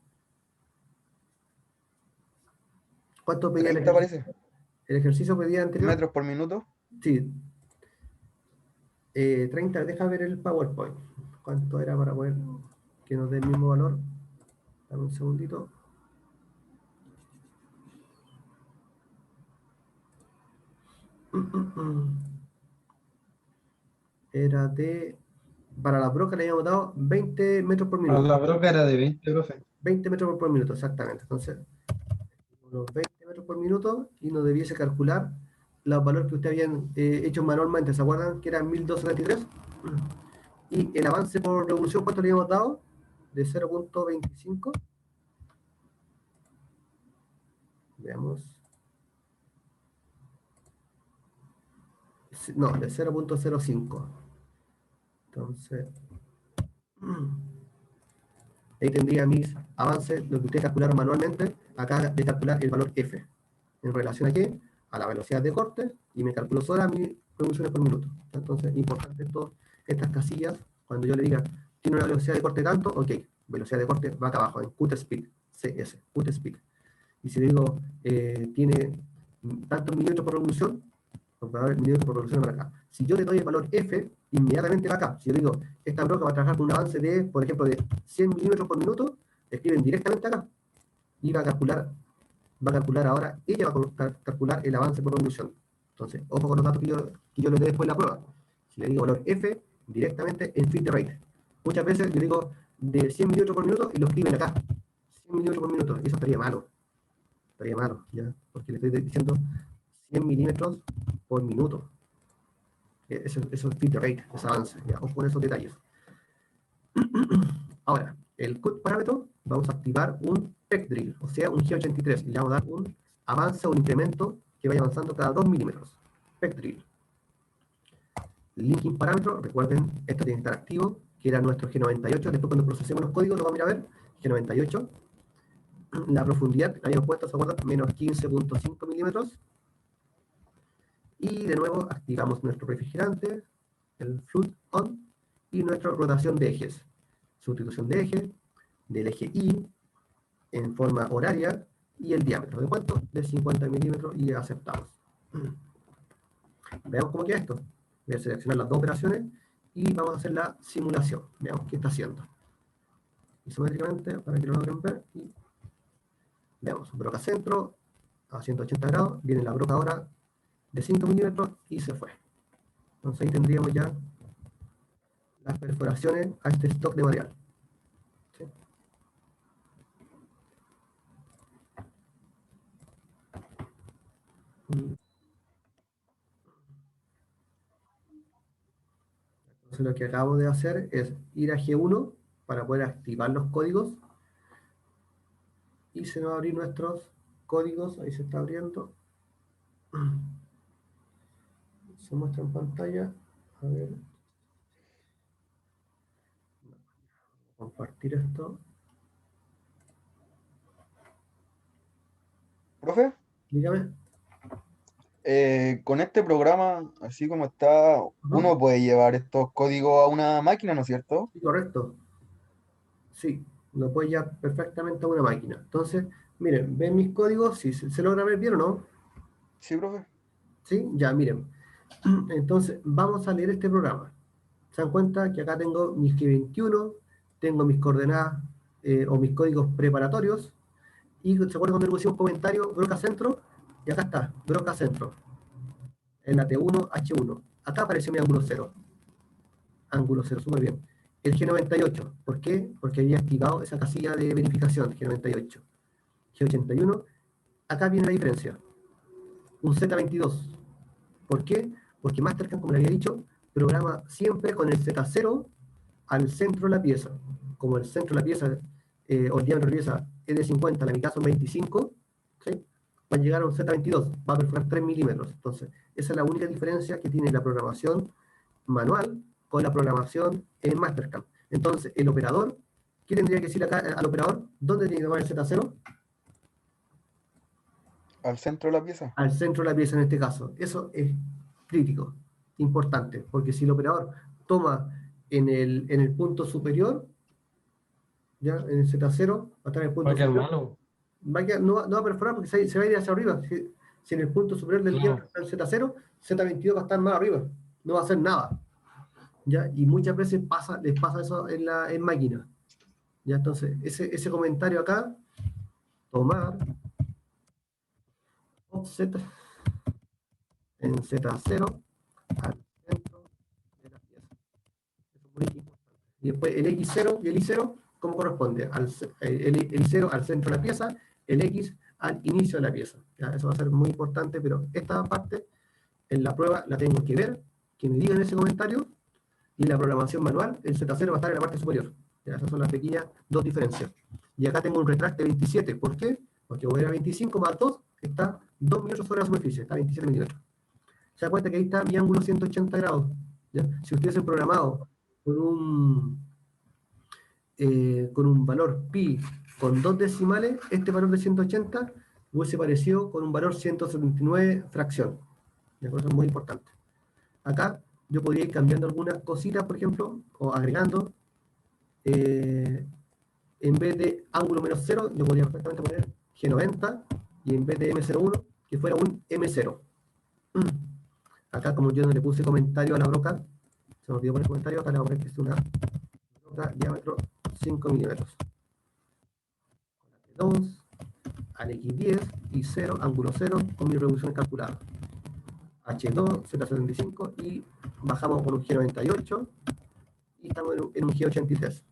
¿Cuánto pedía el 30 ejercicio? parece. ¿El ejercicio pedía anterior? Metros por minuto. Sí. 30, deja ver el PowerPoint. ¿Cuánto era para poder que nos dé el mismo valor? Dame un segundito. Era de... Para la broca le habíamos dado 20 metros por Para minuto. la broca era de 20, profe. 20 metros por minuto, exactamente. Entonces, unos 20 metros por minuto y nos debiese calcular los valores que ustedes habían hecho manualmente. ¿Se acuerdan que eran 1273? Y el avance por revolución, ¿cuánto le habíamos dado? De 0.25. Veamos. No, de 0.05. Entonces, ahí tendría mis avances, lo que ustedes calcularon manualmente, acá de calcular el valor F. ¿En relación a qué? A la velocidad de corte, y me calculo sola mis revoluciones por minuto. Entonces, importante estas casillas, cuando yo le diga, tiene una velocidad de corte tanto, ok, velocidad de corte va acá abajo, en cut speed, CS, cut speed. Y si le digo, tiene tantos milímetros por revolución, pues va a haber milímetros por revolución para acá. Si yo le doy el valor F, inmediatamente va acá. Si yo digo, esta broca va a trabajar con un avance de, por ejemplo, de 100 milímetros por minuto, escriben directamente acá. Y va a calcular ahora, ella va a calcular el avance por revolución. Entonces, ojo con los datos que yo le dé después en la prueba. Si le digo valor F, directamente en feed rate. Muchas veces yo digo de 100 milímetros por minuto y lo escriben acá. 100 milímetros por minuto. Eso estaría malo. Estaría malo, ¿ya? Porque le estoy diciendo 100 milímetros por minuto. Eso es feed rate, ese avance. ¿Ya? Ojo con esos detalles. Ahora, el cut parámetro, vamos a activar un pec drill, o sea, un G83, y le vamos a dar un avance o un incremento que vaya avanzando cada 2 milímetros. Pec drill. Linking parámetro, recuerden, esto tiene que estar activo, que era nuestro G98, después cuando procesemos los códigos lo vamos a ir a ver, G98. La profundidad, habíamos puesto, ¿se acuerdan? Menos 15.5 milímetros. Y de nuevo activamos nuestro refrigerante, el flood on, y nuestra rotación de ejes. Sustitución de eje, del eje Y, en forma horaria, y el diámetro. ¿De cuánto? De 50 milímetros, y aceptamos. Veamos cómo queda esto. Voy a seleccionar las dos operaciones y vamos a hacer la simulación. Veamos qué está haciendo. Isométricamente, para que lo logren ver. Y veamos, broca centro, a 180 grados, viene la broca ahora de 5 milímetros y se fue. Entonces ahí tendríamos ya las perforaciones a este stock de material. ¿Sí? Entonces lo que acabo de hacer es ir a G1 para poder activar los códigos y se nos va a abrir nuestros códigos. Ahí se está abriendo. Se muestra en pantalla. A ver. Compartir esto. Profe, Dígame. con este programa, así como está, uno puede llevar estos códigos a una máquina, ¿no es cierto? Sí, correcto. Sí, lo puede llevar perfectamente a una máquina. Entonces, miren, ven mis códigos, si se logra ver bien o no. Sí, profe. ¿Sí? Ya, miren. Entonces, vamos a leer este programa. Se dan cuenta que acá tengo mis G21, tengo mis coordenadas o mis códigos preparatorios. Y se acuerdan cuando le pusimos comentario, broca centro, y acá está, broca centro. En la T1, H1. Acá apareció mi ángulo cero. Ángulo cero, súper bien. El G98, ¿por qué? Porque había activado esa casilla de verificación, G98. G81, acá viene la diferencia. Un Z22. ¿Por qué? Porque Mastercam, como le había dicho, programa siempre con el Z0 al centro de la pieza. Como el centro de la pieza, o el diámetro de la pieza es de 50, la mitad son 25, ¿sí? Va a llegar a un Z22, va a perforar 3 milímetros. Entonces, esa es la única diferencia que tiene la programación manual con la programación en Mastercam. Entonces, el operador, ¿qué tendría que decir acá al operador? ¿Dónde tiene que tomar el Z0? Al centro de la pieza. Al centro de la pieza en este caso. Eso es crítico, importante, porque si el operador toma en el punto superior, ya en el Z0, va a estar en el punto Va a quedar superior, malo. no va a perforar porque se va a ir hacia arriba. Si en el punto superior del Claro. diámetro está el Z0, Z22 va a estar más arriba, no va a hacer nada. ¿Ya? Y muchas veces les pasa eso en máquina. ¿Ya? Entonces, ese comentario acá, tomar offset en Z0 al centro de la pieza. Eso es muy importante. Y después el X0 y el Y0, ¿cómo corresponde? El Y0 al centro de la pieza, el X al inicio de la pieza. ¿Ya? Eso va a ser muy importante, pero esta parte en la prueba la tengo que ver, que me digan ese comentario, y en la programación manual el Z0 va a estar en la parte superior. ¿Ya? Esas son las pequeñas dos diferencias. Y acá tengo un retracte 27. ¿Por qué? Porque voy a 25 más 2 está 2 milímetros sobre la superficie, está 27 milímetros. Se da cuenta que ahí está mi ángulo 180 grados. ¿Ya? Si ustedes han programado con un valor pi con dos decimales, este valor de 180 hubiese parecido con un valor 179 fracción. ¿De acuerdo? Es muy importante. Acá yo podría ir cambiando algunas cositas, por ejemplo, o agregando. En vez de ángulo menos 0, yo podría perfectamente poner G90 y en vez de M01, que fuera un M0. Acá, como yo no le puse comentario a la broca, se me olvidó poner comentario, acá le voy a poner que es una broca diámetro 5 milímetros. 2 al X10 y 0, ángulo 0, con mi revolución calculada. H2, Z75 y bajamos por un G98 y estamos en un G83.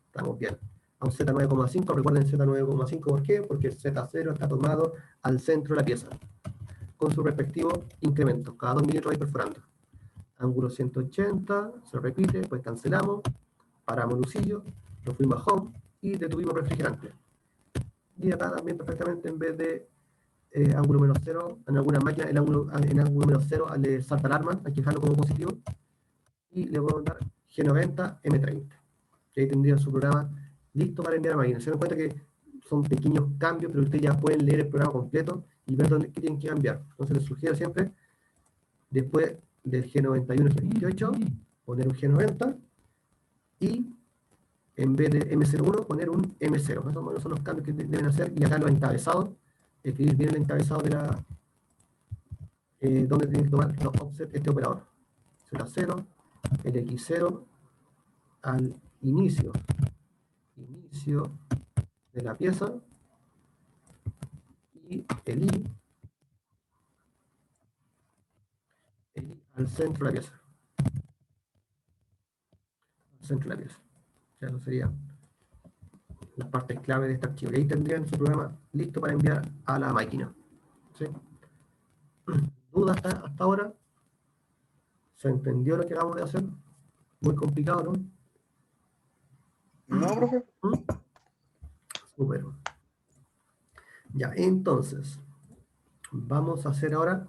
Estamos bien. A un Z9,5, recuerden Z9,5, ¿por qué? Porque el Z0 está tomado al centro de la pieza, con su respectivo incremento, cada 2 milímetros va perforando. Ángulo 180, se repite, pues cancelamos, paramos lucillo, nos fuimos a home y detuvimos refrigerante. Y acá también perfectamente en vez de ángulo menos 0, en alguna máquina en ángulo menos 0 le salta alarma, hay que dejarlo como positivo, y le voy a dar G90 M30. Y ahí tendría su programa listo para enviar a máquina. Se dan cuenta que son pequeños cambios, pero ustedes ya pueden leer el programa completo y ver qué tienen que cambiar. Entonces les sugiero siempre, después del G91 G28, poner un G90 y en vez de M01 poner un M0. Esos son los cambios que deben hacer. Y acá los encabezados, escribir bien el encabezado de donde tienen que tomar los offset este operador. Z0, el X0 al inicio de la pieza y el I al centro de la pieza. Al centro de la pieza. Ya eso serían las partes clave de este archivo. Y ahí tendrían su programa listo para enviar a la máquina. ¿Sí? ¿Dudas hasta ahora? ¿Se entendió lo que acabamos de hacer? Muy complicado, ¿no? No, profe. ¿Mm? Súper. Ya, entonces, vamos a hacer ahora,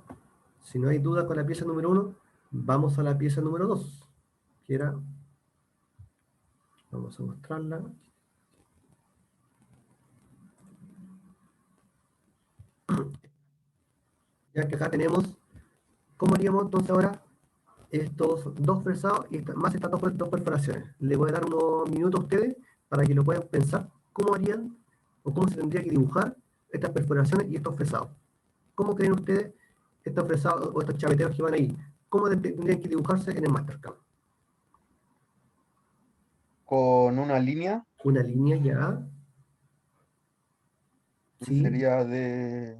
si no hay duda con la pieza número 1, vamos a la pieza número 2, que era, vamos a mostrarla. Ya que acá tenemos, ¿cómo haríamos entonces ahora estos dos fresados y más estas dos perforaciones? Le voy a dar unos minutos a ustedes para que lo puedan pensar cómo harían o cómo se tendría que dibujar estas perforaciones y estos fresados. ¿Cómo creen ustedes estos fresados o estos chaveteros que van ahí? ¿Cómo tendrían que dibujarse en el Mastercam? Con una línea Una línea ya. que Sí, sería de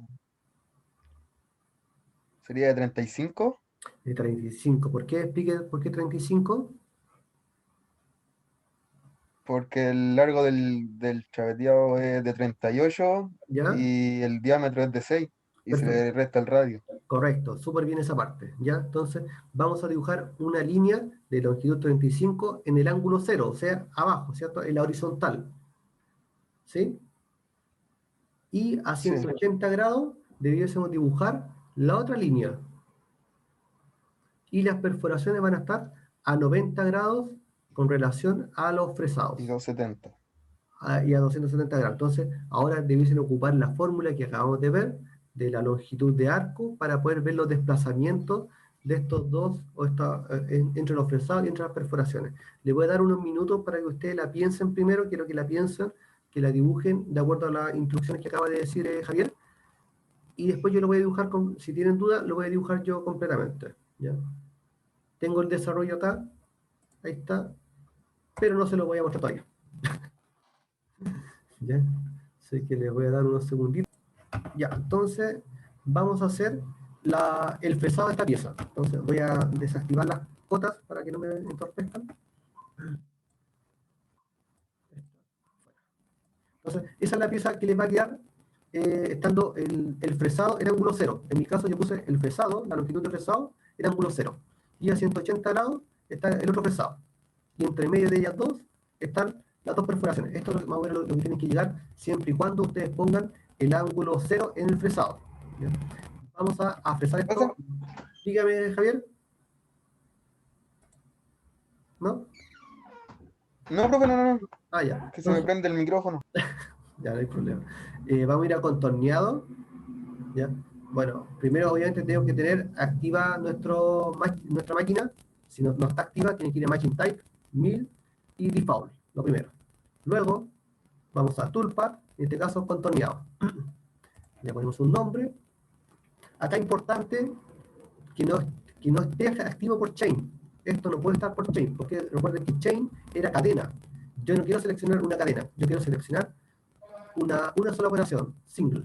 35, de 35. ¿Por qué? Explique por qué 35. porque el largo del chaveteado es de 38 ¿Ya? y el diámetro es de 6 y se Perfecto. le resta el radio. Correcto, súper bien esa parte, ¿ya? Entonces, vamos a dibujar una línea de longitud 35 en el ángulo 0, o sea, abajo, ¿cierto? En la horizontal, ¿sí? Y a Sí, 180 grados debiésemos dibujar la otra línea. Y las perforaciones van a estar a 90 grados con relación a los fresados. y 270. Y a 270 grados. Entonces, ahora debiesen ocupar la fórmula que acabamos de ver de la longitud de arco para poder ver los desplazamientos de estos dos, entre los fresados y entre las perforaciones. Le voy a dar unos minutos para que ustedes la piensen primero, quiero que la piensen, que la dibujen de acuerdo a las instrucciones que acaba de decir Javier, y después yo lo voy a dibujar, si tienen duda, lo voy a dibujar yo completamente. ¿Ya? Tengo el desarrollo acá, ahí está, pero no se lo voy a mostrar todavía. ¿Ya? Así que les voy a dar unos segunditos. Ya, entonces vamos a hacer el fresado de esta pieza. Entonces voy a desactivar las cotas para que no me entorpezcan. Entonces, esa es la pieza que les va a quedar estando el fresado en ángulo 0. En mi caso yo puse el fresado, la longitud del fresado, en ángulo 0. Y a 180 grados está el otro fresado. Y entre medio de ellas dos están las dos perforaciones. Esto es más o menos lo que tienen que llegar siempre y cuando ustedes pongan el ángulo 0 en el fresado. ¿Ya? Vamos a fresar esto. ¿Pasa? Dígame, Javier. ¿No? No, profe, no. Ah, ya. Que se me prende el micrófono. Ya no hay problema. Vamos a ir a contorneado. ¿Ya? Bueno, primero obviamente tengo que tener activa nuestra máquina. Si no está activa, tiene que ir a Machine Type, 1000 y Default, lo primero. Luego vamos a Toolpath, en este caso contorneado. Le ponemos un nombre. Acá es importante que no esté activo por Chain. Esto no puede estar por Chain, porque recuerden que Chain era cadena. Yo no quiero seleccionar una cadena, yo quiero seleccionar una sola operación, single.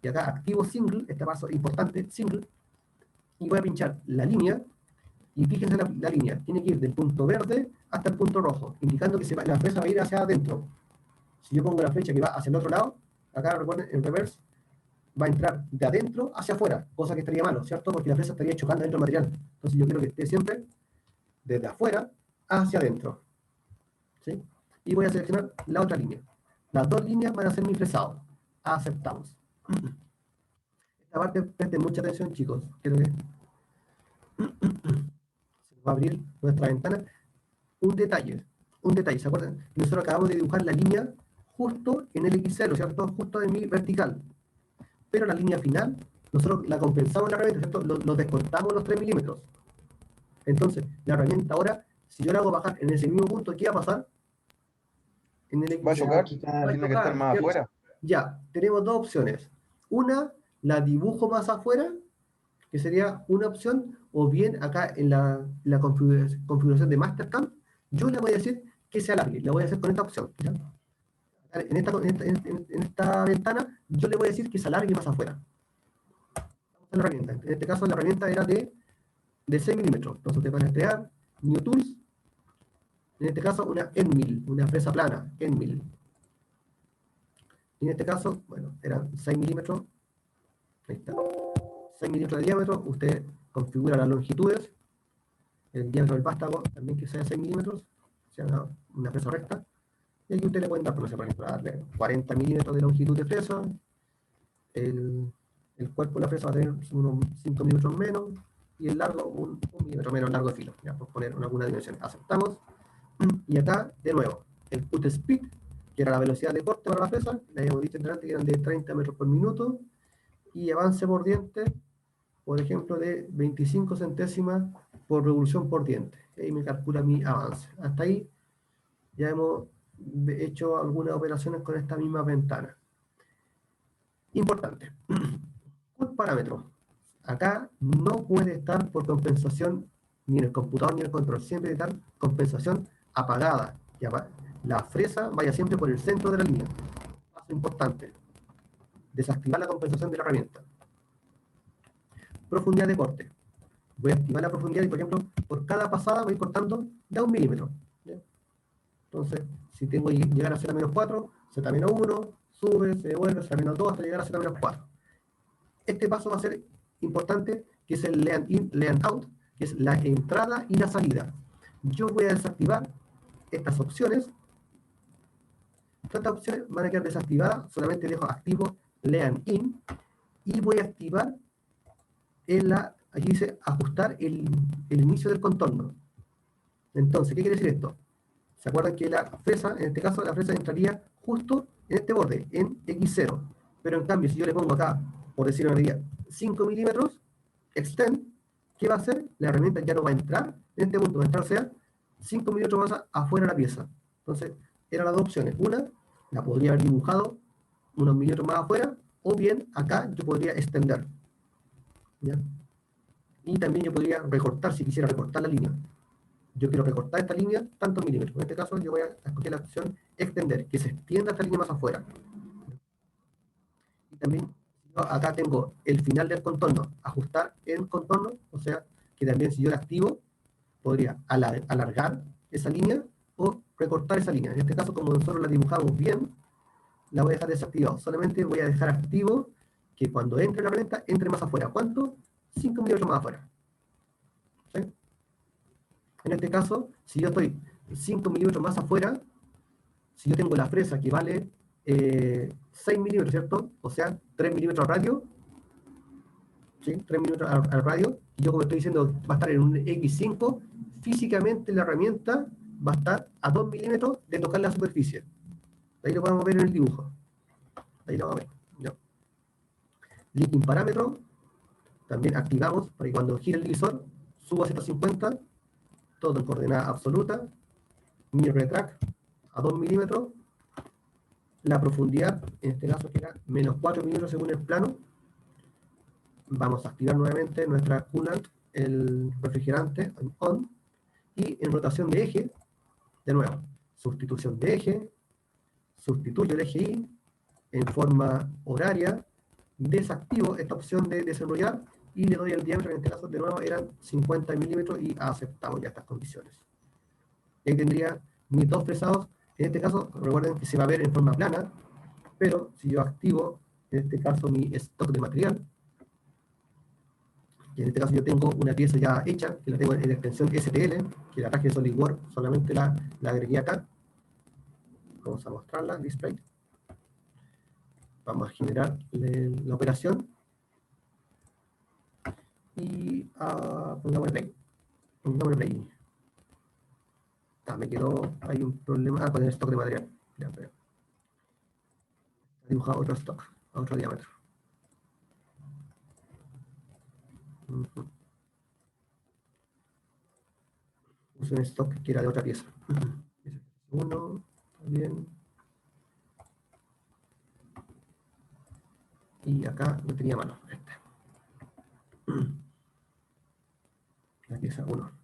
Y acá activo single, este paso importante, single, y voy a pinchar la línea, y fíjense la línea, tiene que ir del punto verde hasta el punto rojo, indicando que la flecha va a ir hacia adentro. Si yo pongo la flecha que va hacia el otro lado, acá recuerden, en reverse, va a entrar de adentro hacia afuera, cosa que estaría malo, ¿cierto? Porque la flecha estaría chocando dentro del material. Entonces yo quiero que esté siempre desde afuera hacia adentro. ¿Sí? Y voy a seleccionar la otra línea. Las dos líneas van a ser mi fresado. Aceptamos. Esta parte presten mucha atención, chicos. Quiero que se va a abrir nuestra ventana. Un detalle, ¿se acuerdan? Nosotros acabamos de dibujar la línea justo en el X0, ¿cierto? Justo en mi vertical. Pero la línea final, nosotros la compensamos en la herramienta, ¿cierto? Lo descontamos los 3 milímetros. Entonces, la herramienta ahora, si yo la hago bajar en ese mismo punto, ¿qué va a pasar? En el Va a X0. chocar, Va a tiene que estar chocar, más ¿cierto? afuera. Ya, tenemos dos opciones. Una, la dibujo más afuera, que sería una opción, o bien acá en la configuración de Mastercam, yo le voy a decir que se alargue, le voy a hacer con esta opción. ¿Ya? En esta ventana, yo le voy a decir que se alargue más afuera. Vamos a la herramienta. En este caso, la herramienta era de 6 milímetros. Entonces, ustedes van a crear New Tools. En este caso, una N1000, una fresa plana, N1000. Y en este caso, bueno, eran 6 milímetros. Ahí está. 6 milímetros de diámetro. Usted configura las longitudes. El diámetro del vástago también que sea 6 milímetros, sea una fresa recta. Y aquí usted le pueden dar, por ejemplo, darle 40 milímetros de longitud de fresa. El cuerpo de la fresa va a tener unos 5 milímetros menos y el largo un milímetro menos largo de filo, ya por poner alguna dimensión. Aceptamos. Y acá, de nuevo, el put speed, que era la velocidad de corte para la fresa, le habíamos dicho antes que eran de 30 metros por minuto, y avance por diente, por ejemplo, de 25 centésimas por revolución por diente. Ahí me calcula mi avance. Hasta ahí ya hemos hecho algunas operaciones con esta misma ventana. Importante. Un parámetro. Acá no puede estar por compensación ni en el computador ni en el control. Siempre debe estar compensación apagada. La fresa vaya siempre por el centro de la línea. Paso importante. Desactivar la compensación de la herramienta. Profundidad de corte. Voy a activar la profundidad y, por ejemplo, por cada pasada voy cortando de 1 milímetro. ¿Ya? Entonces, si tengo que llegar a Z-4, Z-1, sube, se devuelve, Z-2 hasta llegar a Z-4. Este paso va a ser importante, que es el land in, land out, que es la entrada y la salida. Yo voy a desactivar estas opciones. Todas estas opciones van a quedar desactivadas, solamente dejo activo land in y voy a activar aquí dice ajustar el inicio del contorno. Entonces, ¿qué quiere decir esto? ¿Se acuerdan que la fresa, en este caso, la fresa entraría justo en este borde, en X0? Pero en cambio, si yo le pongo acá, por decirlo una medida, 5 milímetros, extend, ¿qué va a hacer? La herramienta ya no va a entrar en este punto, va a entrar, sea 5 milímetros más afuera de la pieza. Entonces, eran las dos opciones. Una, la podría haber dibujado unos milímetros más afuera, o bien acá yo podría extender. ¿Ya? Y también yo podría recortar, si quisiera recortar la línea. Yo quiero recortar esta línea tantos milímetros. En este caso yo voy a escoger la opción extender, que se extienda esta línea más afuera. Y también acá tengo el final del contorno, ajustar el contorno, o sea que también si yo la activo, podría alargar esa línea o recortar esa línea. En este caso, como nosotros la dibujamos bien, la voy a dejar desactivada. Solamente voy a dejar activo que cuando entre la herramienta, entre más afuera. ¿Cuánto? 5 milímetros más afuera. ¿Sí? En este caso, si yo estoy 5 milímetros más afuera, si yo tengo la fresa que vale 6 milímetros, ¿cierto? O sea, 3 milímetros al radio, ¿sí? 3 milímetros al radio, y yo como estoy diciendo va a estar en un X5, físicamente la herramienta va a estar a 2 milímetros de tocar la superficie. Ahí lo podemos ver en el dibujo. Ahí lo vamos a ver. ¿Ya? Linking parámetro, también activamos para que cuando gire el divisor suba a 150, todo en coordenada absoluta, mi retract a 2 milímetros, la profundidad, en este caso que era menos 4 milímetros según el plano. Vamos a activar nuevamente nuestra coolant, el refrigerante on, y en rotación de eje, de nuevo, sustitución de eje, sustituyo el eje Y en forma horaria, desactivo esta opción de desenrollar y le doy el diámetro, en este caso de nuevo eran 50 milímetros y aceptamos ya estas condiciones. Ahí tendría mis dos fresados. En este caso, recuerden que se va a ver en forma plana, pero si yo activo, en este caso, mi stock de material, y en este caso yo tengo una pieza ya hecha, que la tengo en la extensión STL, que la traje de SolidWorks, solamente la agregué acá. Vamos a mostrarla, display. Vamos a generar la operación. Y pongámosle play. Pongámosle play. Me quedó, hay un problema con el stock de material. Ya, pero dibujar otro stock, a otro diámetro. Puse un stock que era de otra pieza. Uno, también. Y acá no tenía mano. La pieza 1.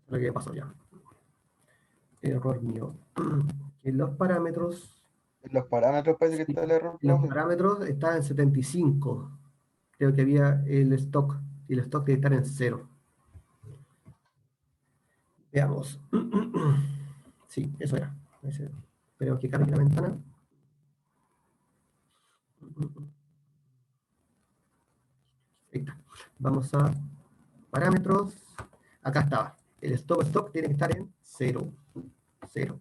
Lo que pasó ya. Error mío. En los parámetros. En los parámetros parece que Sí, está el error, los profe. parámetros están en 75. Creo que había el stock. Y el stock debe estar en 0. Veamos. Sí, eso era. Esperemos que cargue la ventana. Ahí está. Vamos a parámetros. Acá estaba. El stock tiene que estar en 0. 0.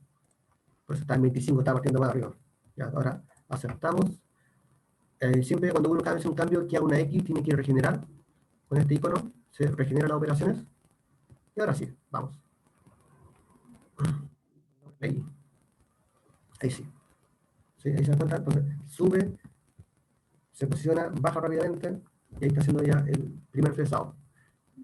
Por eso está en 25, está partiendo más arriba. Ya, ahora aceptamos. Siempre cuando uno hace un cambio que haga una X, tiene que regenerar. Con este icono se regeneran las operaciones. Y ahora sí, vamos. Ahí. Ahí sí. ¿Sí? Ahí se da cuenta. Entonces sube, se posiciona, baja rápidamente. Y ahí está haciendo ya el primer fresado.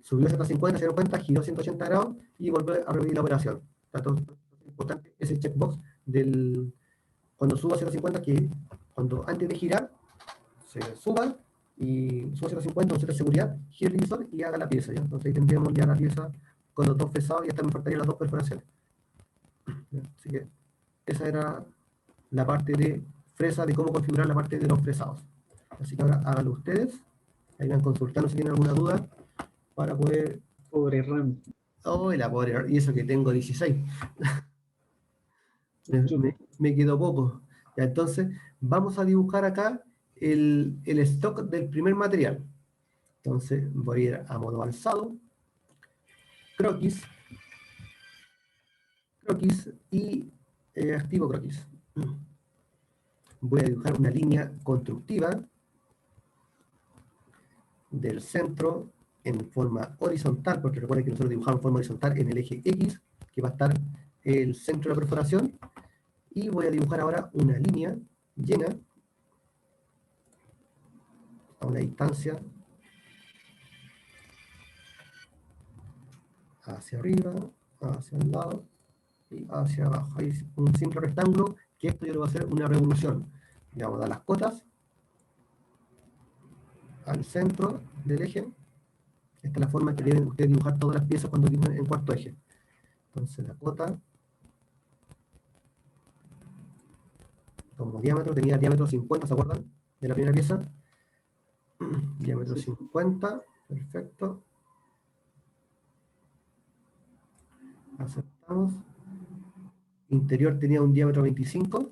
Subió 150, se dio cuenta, giró 180 grados y volvió a repetir la operación. Entonces, es importante ese checkbox del cuando suba a 150, que cuando antes de girar se suba y suba a 150, un set de seguridad, gire el divisor y haga la pieza. ¿Ya? Entonces ahí tendríamos ya la pieza con los dos fresados y hasta me faltarían las dos perforaciones. ¿Ya? Así que esa era la parte de fresa, de cómo configurar la parte de los fresados. Así que ahora háganlo ustedes. Ahí van consultando si tienen alguna duda para poder... Pobre RAM. Oh, la pobre, y eso que tengo 16. Me quedó poco. Ya, entonces, vamos a dibujar acá el stock del primer material. Entonces, voy a ir a modo avanzado, croquis y activo croquis. Voy a dibujar una línea constructiva del centro en forma horizontal, porque recuerden que nosotros dibujamos en forma horizontal en el eje X, que va a estar el centro de la perforación, y voy a dibujar ahora una línea llena a una distancia hacia arriba, hacia el lado y hacia abajo. Hay un simple rectángulo que esto yo le voy a hacer una revolución. Le vamos a dar las cotas al centro del eje. Esta es la forma que deben ustedes dibujar todas las piezas cuando dibujan en cuarto eje. Entonces la cota, como diámetro, tenía diámetro 50, ¿se acuerdan? De la primera pieza. Diámetro 50, perfecto. Aceptamos. Interior tenía un diámetro 25.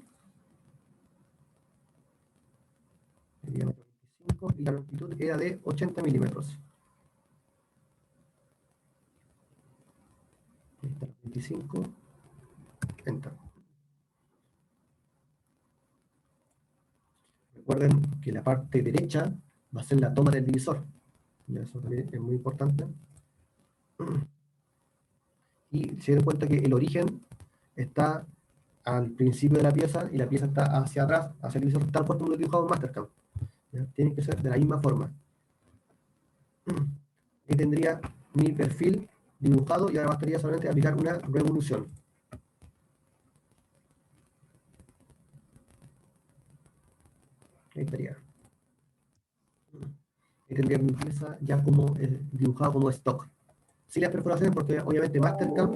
El diámetro 25 y la longitud era de 80 milímetros. Ahí está, 25. Enter. Recuerden que la parte derecha va a ser la toma del divisor. Ya, eso también es muy importante. Y se den cuenta que el origen está al principio de la pieza y la pieza está hacia atrás, hacia el divisor, tal cual como lo he dibujado en Mastercam. ¿Ya? Tiene que ser de la misma forma. Ahí tendría mi perfil dibujado y ahora bastaría solamente aplicar una revolución. Ahí estaría. Ahí tendría mi pieza ya como dibujada como stock. Sin las perforaciones, porque obviamente Mastercam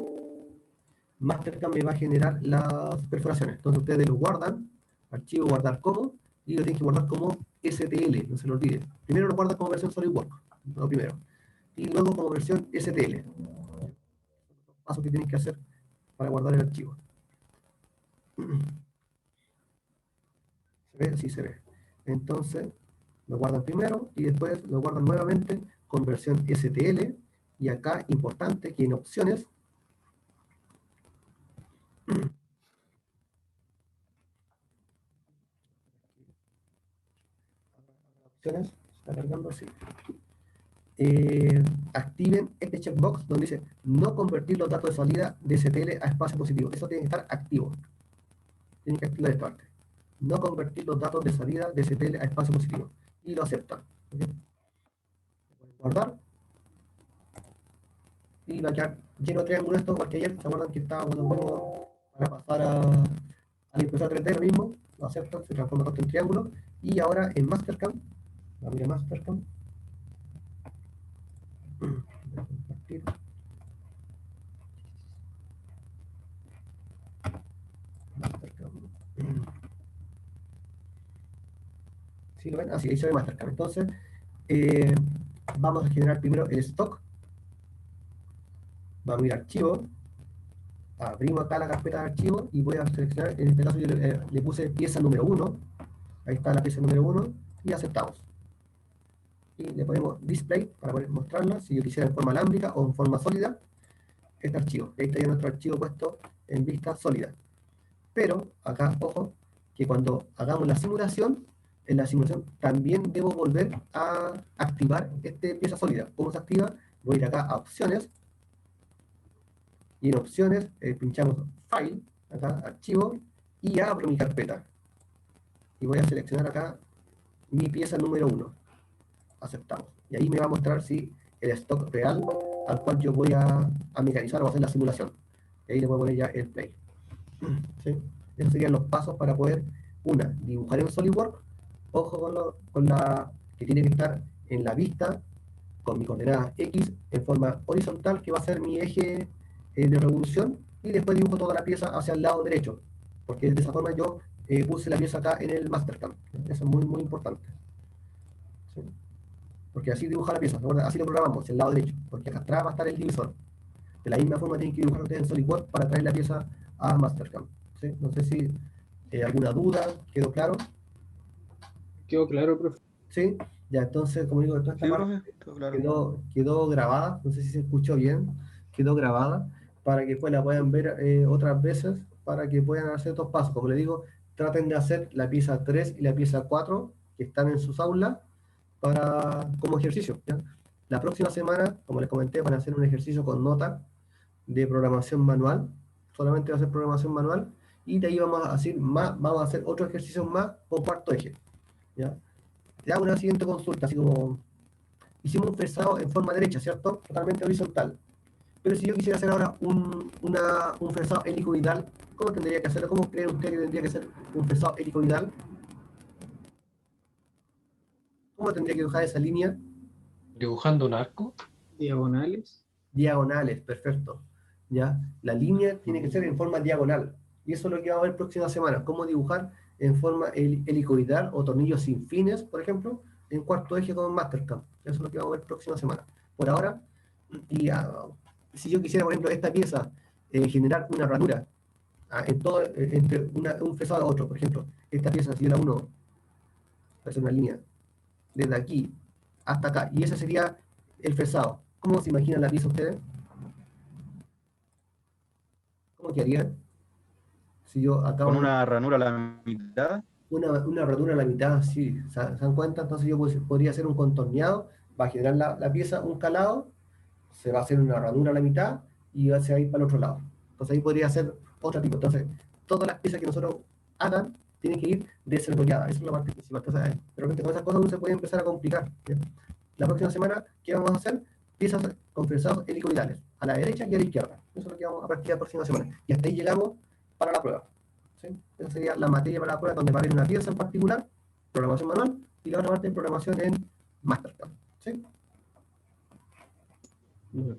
me va a generar las perforaciones. Entonces ustedes lo guardan, archivo guardar como, y lo tienen que guardar como STL, no se lo olviden. Primero lo guardan como versión SolidWorks, lo primero. Y luego como versión STL. Pasos que tienen que hacer para guardar el archivo. ¿Se ve? Sí se ve. Entonces, lo guardan primero y después lo guardan nuevamente con versión STL. Y acá, importante, que en opciones, está cargando así. Activen este checkbox donde dice no convertir los datos de salida de STL a espacio positivo. Eso tiene que estar activo. Tienen que activar esta parte. No convertir los datos de salida de STL a espacio positivo. Y lo aceptan. ¿Okay? Guardar. Y va a quedar lleno de triángulos esto, porque ayer se acuerdan que estaba cuando para pasar a la impresora 3D lo mismo. Lo aceptan, se transforma todo en triángulo. Y ahora en Mastercam. Vamos a ir a Mastercam. Compartir. Mastercam. ¿Sí lo ven? Así, ahí se ve Mastercam. Entonces, vamos a generar primero el stock. Vamos a ir a archivo. Abrimos acá la carpeta de archivo y voy a seleccionar, en este caso yo le puse pieza número 1. Ahí está la pieza número 1 y aceptamos. Y le ponemos display para poder mostrarla, si yo quisiera en forma alámbrica o en forma sólida, este archivo. Ahí estaría nuestro archivo puesto en vista sólida. Pero acá, ojo, que cuando hagamos la simulación, en la simulación también debo volver a activar esta pieza sólida. ¿Cómo se activa? Voy a ir acá a opciones, y en opciones pinchamos file, acá archivo, y abro mi carpeta. Y voy a seleccionar acá mi pieza número 1. Aceptamos. Y ahí me va a mostrar si el stock real al cual yo voy a mecanizar o hacer la simulación. Y ahí le voy a poner ya el play. ¿Sí? Esos serían los pasos para poder, dibujar en SolidWorks. Ojo con la que tiene que estar en la vista, con mi coordenada X en forma horizontal, que va a ser mi eje de revolución, y después dibujo toda la pieza hacia el lado derecho, porque de esa forma yo puse la pieza acá en el Mastercam. Eso es muy, muy importante. ¿Sí? Porque así dibuja la pieza, ¿verdad? Así lo programamos, hacia el lado derecho, porque acá atrás va a estar el divisor. De la misma forma tienen que dibujar ustedes en SolidWorks para traer la pieza a Mastercam. ¿Sí? No sé si alguna duda, ¿quedó claro? Quedó claro, profe. ¿Sí? Ya, entonces, como digo, toda esta Sí, parte profe, todo claro. quedó grabada, no sé si se escuchó bien, quedó grabada, para que después la puedan ver otras veces, para que puedan hacer estos pasos. Como les digo, traten de hacer la pieza 3 y la pieza 4, que están en sus aulas, como ejercicio, ¿ya? La próxima semana, como les comenté, van a hacer un ejercicio con nota de programación manual, solamente va a ser programación manual, y de ahí vamos a hacer otros ejercicios más con cuarto eje, ¿ya? Te hago una siguiente consulta, así como hicimos un fresado en forma derecha, ¿cierto? Totalmente horizontal. Pero si yo quisiera hacer ahora un fresado helicoidal, ¿cómo tendría que hacerlo? ¿Cómo creen ustedes que tendría que ser un fresado helicoidal? ¿Cómo tendría que dibujar esa línea? Dibujando un arco. Diagonales. Diagonales, perfecto. ¿Ya? La línea tiene que ser en forma diagonal. Y eso es lo que vamos a ver próxima semana. Cómo dibujar en forma helicoidal o tornillos sin fines, por ejemplo, en cuarto eje con Mastercam. Eso es lo que vamos a ver próxima semana. Por ahora, si yo quisiera, por ejemplo, esta pieza, generar una ranura entre un fresado a otro, por ejemplo, esta pieza, si yo la uno, hacer una línea desde aquí hasta acá, y ese sería el fresado. ¿Cómo se imaginan la pieza ustedes? ¿Cómo quedaría? Si yo acabo Con de una ranura a la mitad. una ranura a la mitad, sí, ¿se dan cuenta? Entonces yo podría hacer un contorneado, va a generar la pieza, un calado, se va a hacer una ranura a la mitad y va a ir para el otro lado. Entonces ahí podría hacer otro tipo. Entonces, todas las piezas que nosotros hagan tienen que ir desarrolladas. Esa es la parte principal. Entonces, de repente con esas cosas uno se puede empezar a complicar, ¿ya? La próxima semana, ¿qué vamos a hacer? Piezas con fresados helicoidales, a la derecha y a la izquierda. Eso es lo que vamos a practicar la próxima semana. Y hasta ahí llegamos para la prueba. ¿Sí? Esa sería la materia para la prueba, donde va a haber una pieza en particular, programación manual, y la otra parte de programación en Mastercam. ¿Sí? Bueno.